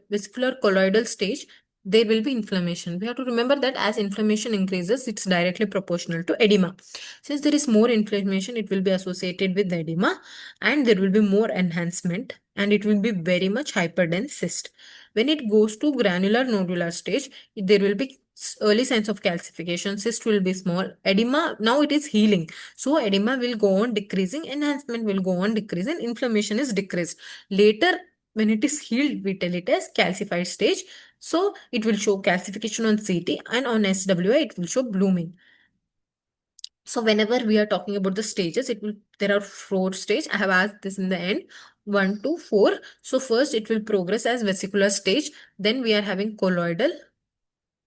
vesicular colloidal stage, there will be inflammation. We have to remember that as inflammation increases, it's directly proportional to edema. Since there is more inflammation, it will be associated with edema and there will be more enhancement and it will be very much hyperdense cyst. When it goes to granular nodular stage, there will be early signs of calcification. Cyst will be small. Edema, now it is healing. So edema will go on decreasing, enhancement will go on decreasing, inflammation is decreased. Later, when it is healed, we tell it as calcified stage. So it will show calcification on CT and on SWI, it will show blooming. So whenever we are talking about the stages, there are 4 stages. I have asked this in the end. 1 to 4. So first it will progress as vesicular stage. Then we are having colloidal,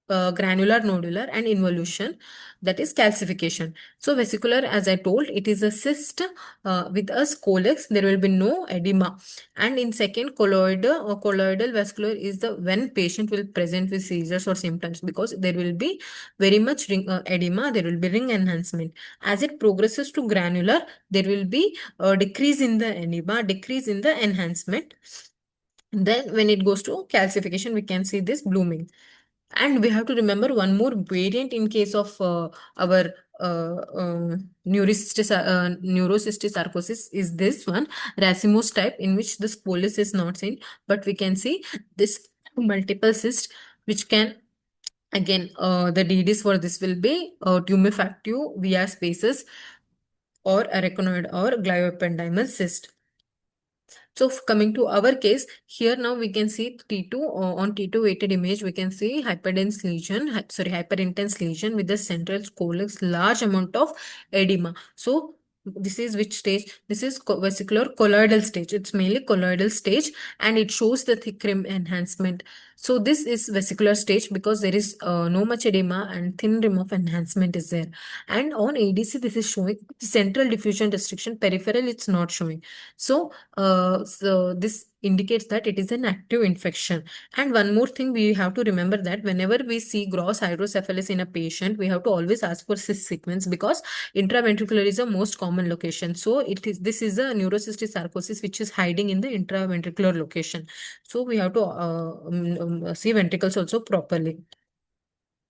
granular nodular and involution, that is calcification. So vesicular, as I told, it is a cyst with a scolex. There will be no edema. And in second, colloidal or colloidal vascular is the when patient will present with seizures or symptoms, because there will be very much edema, there will be ring enhancement. As it progresses to granular, there will be a decrease in the edema, decrease in the enhancement. Then when it goes to calcification, we can see this blooming. And we have to remember one more variant in case of our neurocystic sarcosis is this one, Racimo's type, in which the scolex is not seen, but we can see this multiple cyst, which can again the DDs for this will be tumefactive via spaces or arachnoid or glioependymal cyst. So coming to our case, here now we can see T2 on T2 weighted image, we can see hyperdense lesion, hyperintense lesion with the central scolex, large amount of edema. So this is which stage? This is vesicular colloidal stage. It's mainly colloidal stage and it shows the thick rim enhancement. So this is vesicular stage because there is no much edema and thin rim of enhancement is there. And on ADC, this is showing central diffusion restriction, peripheral it's not showing. So this indicates that it is an active infection. And one more thing we have to remember, that whenever we see gross hydrocephalus in a patient, we have to always ask for cyst sequence, because intraventricular is the most common location. So this is a neurocystic sarcosis which is hiding in the intraventricular location. So we have to see ventricles also properly.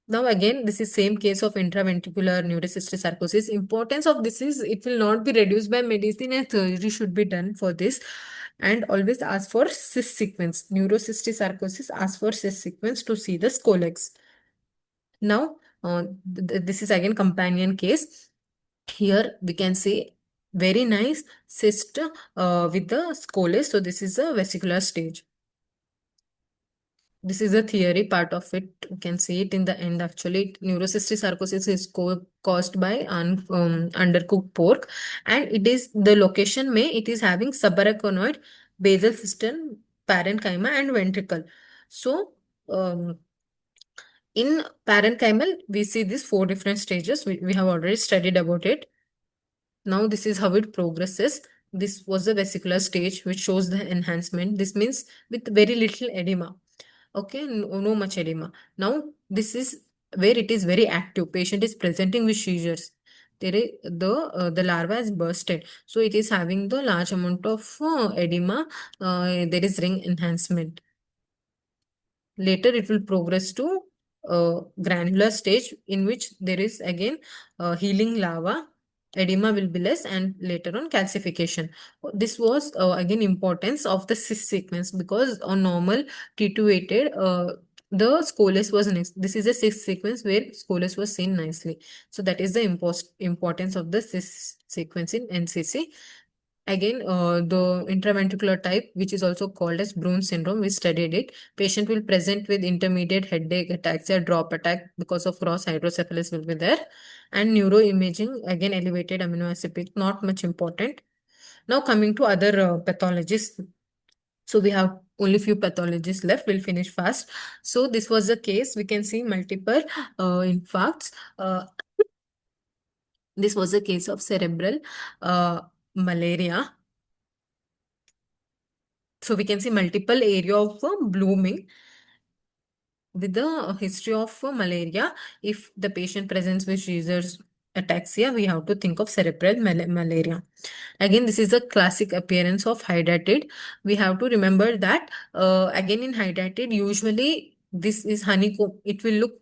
Now again, this is same case of intraventricular neurocystic sarcosis. Importance of this is it will not be reduced by medicine and surgery should be done for this. And always ask for cyst sequence. Neurocystic sarcosis, ask for cyst sequence to see the scolex. Now, this is again companion case. Here we can see very nice cyst with the scolex. So this is a vesicular stage. This is a theory part of it. You can see it in the end. Actually, neurocystic sarcosis is caused by undercooked pork, and it is the location may it is having subarachnoid, basal cistern, parenchyma, and ventricle. So, in parenchymal, we see these 4 different stages. We have already studied about it. Now, this is how it progresses. This was the vesicular stage, which shows the enhancement. This means with very little edema. Okay, no much edema. Now, this is where it is very active. Patient is presenting with seizures. The larva is bursted. So, it is having the large amount of edema. There is ring enhancement. Later, it will progress to granular stage, in which there is again healing larva. Edema will be less, and later on calcification. This was again importance of the cyst sequence, because on normal T2 weighted the scolex was next. This is a cyst sequence where scolex was seen nicely. So that is the importance of the cyst sequence in NCC. Again, the intraventricular type, which is also called as Brown syndrome, we studied it. Patient will present with intermediate headache, ataxia, drop attack because of cross hydrocephalus will be there. And neuroimaging, again, elevated amino acid peak, not much important. Now coming to other pathologies. So we have only few pathologies left. We'll finish fast. So this was the case. We can see multiple infarcts. This was a case of cerebral malaria. So we can see multiple area of blooming with the history of malaria. If the patient presents with seizures, ataxia, we have to think of cerebral malaria. Again, this is a classic appearance of hydrated. We have to remember that again in hydrated, usually this is honeycomb. It will look,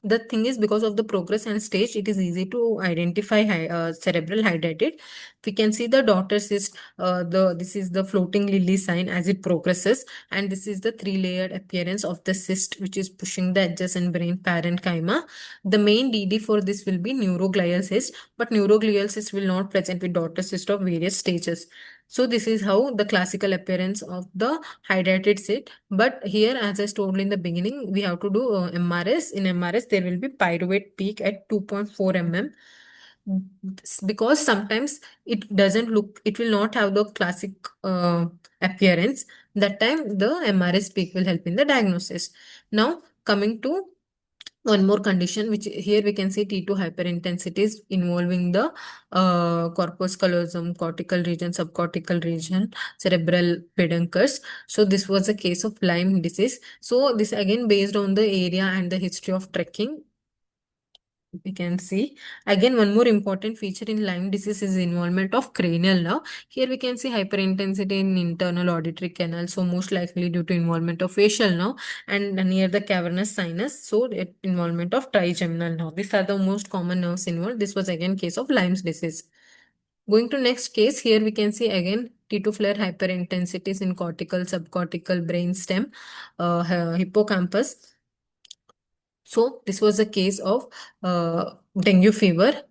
the thing is, because of the progress and stage, it is easy to identify cerebral hydrated. We can see the daughter cyst. The This is the floating lily sign as it progresses, and this is the three-layered appearance of the cyst, which is pushing the adjacent brain parenchyma. The main DD for this will be neuroglial cyst, but neuroglial cyst will not present with daughter cyst of various stages. So this is how the classical appearance of the hydrated cyst. But here, as I told in the beginning, we have to do MRS. In MRS, there will be pyruvate peak at 2.4 mm. Because sometimes it doesn't look, it will not have the classic appearance. That time, the MRS peak will help in the diagnosis. Now, coming to one more condition, which here we can see T2 hyperintensities involving the corpus callosum, cortical region, subcortical region, cerebral peduncles. So this was a case of Lyme disease. So this again based on the area and the history of trekking, we can see. Again, one more important feature in Lyme disease is involvement of cranial nerve. Here we can see hyperintensity in internal auditory canal. So most likely due to involvement of facial nerve, and near the cavernous sinus. So involvement of trigeminal nerve. These are the most common nerves involved. This was again case of Lyme's disease. Going to next case, here we can see again T2 flare hyperintensities in cortical, subcortical, brainstem, hippocampus. So this was a case of dengue fever.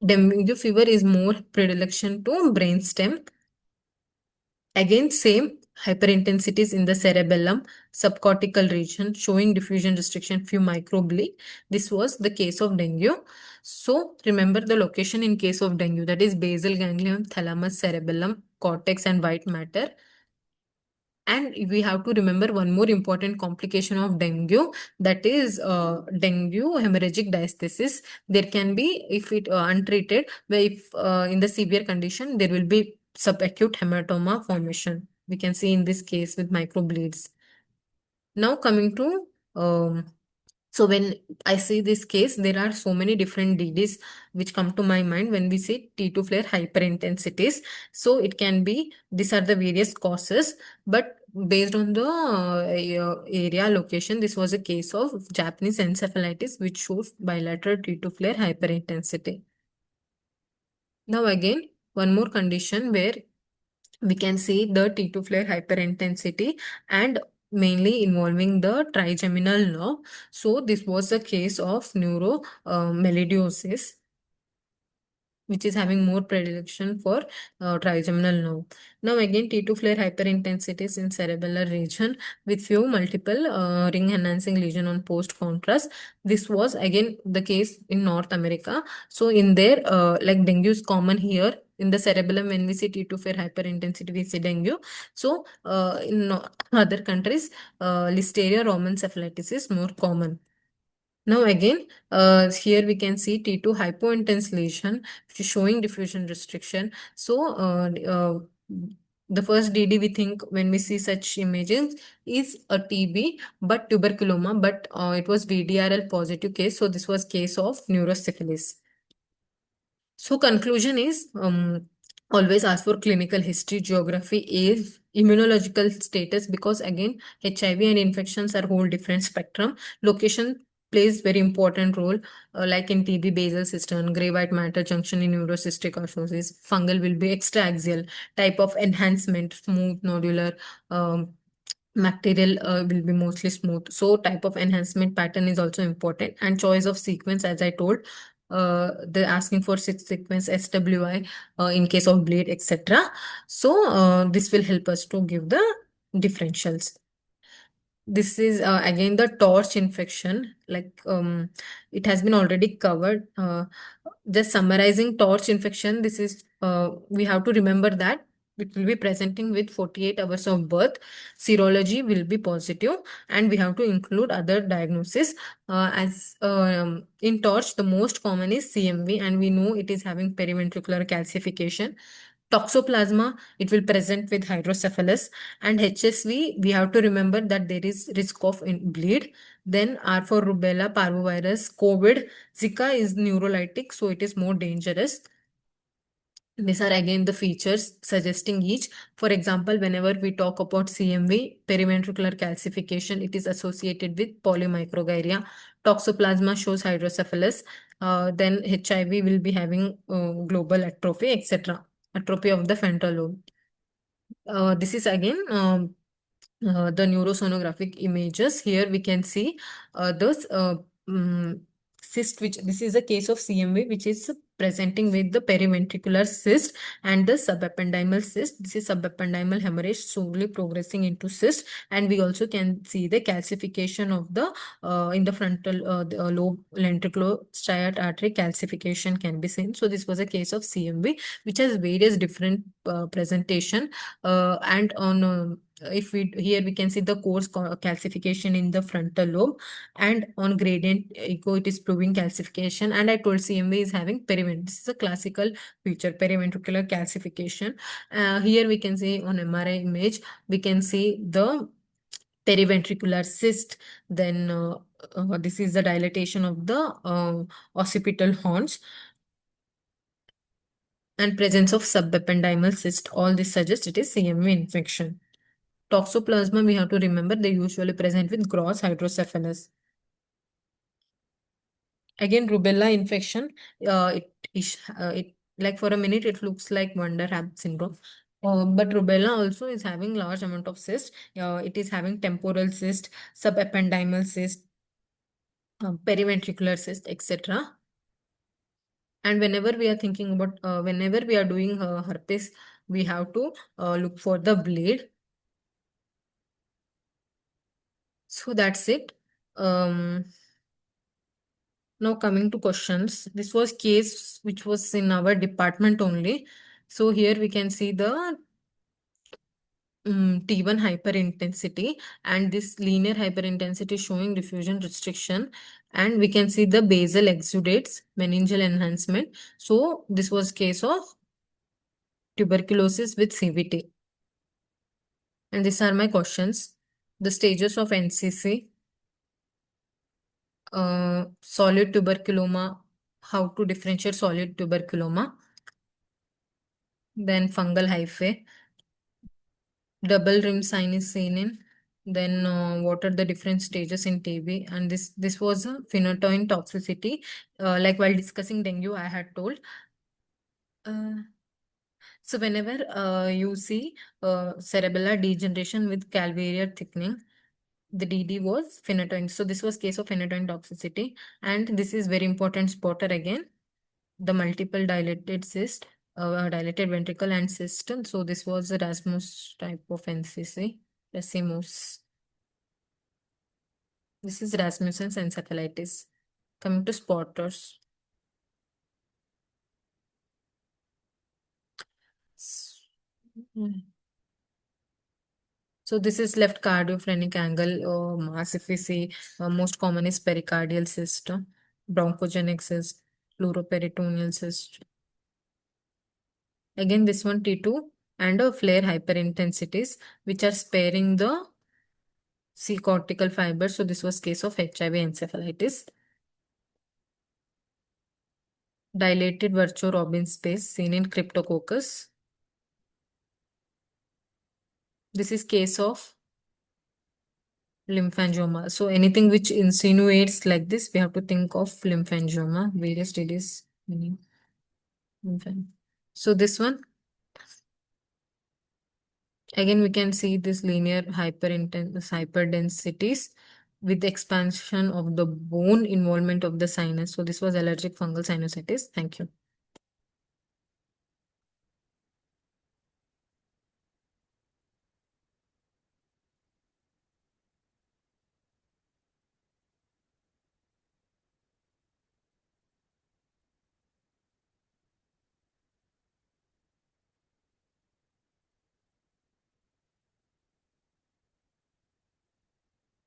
Dengue fever is more predilection to brainstem. Again, same hyperintensities in the cerebellum, subcortical region, showing diffusion restriction, few microbili. This was the case of dengue. So remember the location in case of dengue, that is basal ganglion, thalamus, cerebellum, cortex, and white matter. And we have to remember one more important complication of dengue, that is dengue hemorrhagic diastasis. There can be, if it untreated, where if in the severe condition, there will be subacute hematoma formation. We can see in this case with microbleeds. Now coming to so when I see this case, there are so many different DDs which come to my mind when we say T2 flare hyperintensities. So it can be, these are the various causes, but based on the area location, this was a case of Japanese encephalitis, which shows bilateral T2 flare hyperintensity. Now again, one more condition where we can see the T2 flare hyperintensity and mainly involving the trigeminal nerve. So this was the case of neuromelidiosis, which is having more predilection for trigeminal nerve. Now again, T2 flare hyperintensities in cerebellar region with few multiple ring enhancing lesion on post contrast. This was again the case in North America. So in there, like dengue is common here. In the cerebellum, when we see T2 flare hyperintensity, we see dengue. So in other countries, Listeria romancephalitis is more common. Now again, here we can see T2 hypointense lesion, which is showing diffusion restriction. So the first DD we think when we see such images is a TB, but tuberculoma, but it was VDRL positive case. So this was case of neurosyphilis. So conclusion is always ask for clinical history, geography, age, immunological status, because again HIV and infections are whole different spectrum. Location plays very important role, like in TB, basal cistern, gray white matter junction in neurocystic osmosis. Fungal will be extraaxial. Type of enhancement, smooth, nodular. Bacterial will be mostly smooth. So type of enhancement pattern is also important, and choice of sequence, as I told, they're asking for six sequence SWI in case of bleed, etc. So this will help us to give the differentials. This is again the torch infection. Like it has been already covered. Just summarizing torch infection. This is we have to remember that it will be presenting with 48 hours of birth. Serology will be positive, and we have to include other diagnosis. As in torch, the most common is CMV, and we know it is having periventricular calcification. Toxoplasma, it will present with hydrocephalus, and HSV, we have to remember that there is risk of bleed. Then R for rubella, parvovirus, COVID, Zika is neurolytic, so it is more dangerous. These are again the features suggesting each. For example, whenever we talk about CMV, periventricular calcification, it is associated with polymicrogyria. Toxoplasma shows hydrocephalus. Then HIV will be having global atrophy, etc. Atrophy of the frontal lobe. This is again the neurosonographic images. Here we can see those mm, cyst, which this is a case of CMV, which is presenting with the periventricular cyst and the subependymal cyst. This is subependymal hemorrhage slowly progressing into cyst, and we also can see the calcification of the in the frontal the, lobe ventricular striate artery calcification can be seen. So this was a case of CMV, which has various different presentation, and on if we here we can see the coarse calcification in the frontal lobe, and on gradient echo it is proving calcification, and I told CMV is having perivent. This is a classical feature, periventricular calcification. Here we can see on MRI image, we can see the periventricular cyst. Then this is the dilatation of the occipital horns and presence of subependymal cyst. All this suggests it is CMV infection. Toxoplasma, we have to remember they usually present with gross hydrocephalus. Again, rubella infection, it like for a minute it looks like Wonderham syndrome. But rubella also is having large amount of cyst. It is having temporal cyst, subependymal cyst, periventricular cyst, etc. And whenever we are thinking about, whenever we are doing herpes, we have to look for the bleed. So that's it. Um, Now coming to questions, this was case which was in our department only. So here we can see the T1 hyperintensity, and this linear hyperintensity showing diffusion restriction, and we can see the basal exudates, meningeal enhancement. So this was case of tuberculosis with CVT. And these are my questions. The stages of NCC, solid tuberculoma, how to differentiate solid tuberculoma, then fungal hyphae, double rim sign is seen in. Then what are the different stages in TB? And this was a phenytoin toxicity. Like while discussing dengue, I had told. Uh, so whenever you see cerebellar degeneration with calvaria thickening, the DD was phenytoin. So this was case of phenytoin toxicity. And this is very important spotter again. The multiple dilated cyst, dilated ventricle and cyst. So this was the Rasmus type of NCC, Racemose. This is Rasmussen's encephalitis. Coming to spotters. Mm. So this is left cardiophrenic angle mass. If we see, most common is pericardial cyst, bronchogenic cyst, pleuroperitoneal cyst. Again, this one T2 and a flare hyperintensities, which are sparing the C cortical fiber. So this was case of HIV encephalitis. Dilated Virchow-Robin space seen in Cryptococcus. This is case of lymphangioma. So anything which insinuates like this, we have to think of lymphangioma. Various disease. So this one, again, we can see this linear hyperdensities. with expansion of the bone involvement of the sinus. So this was allergic fungal sinusitis. Thank you.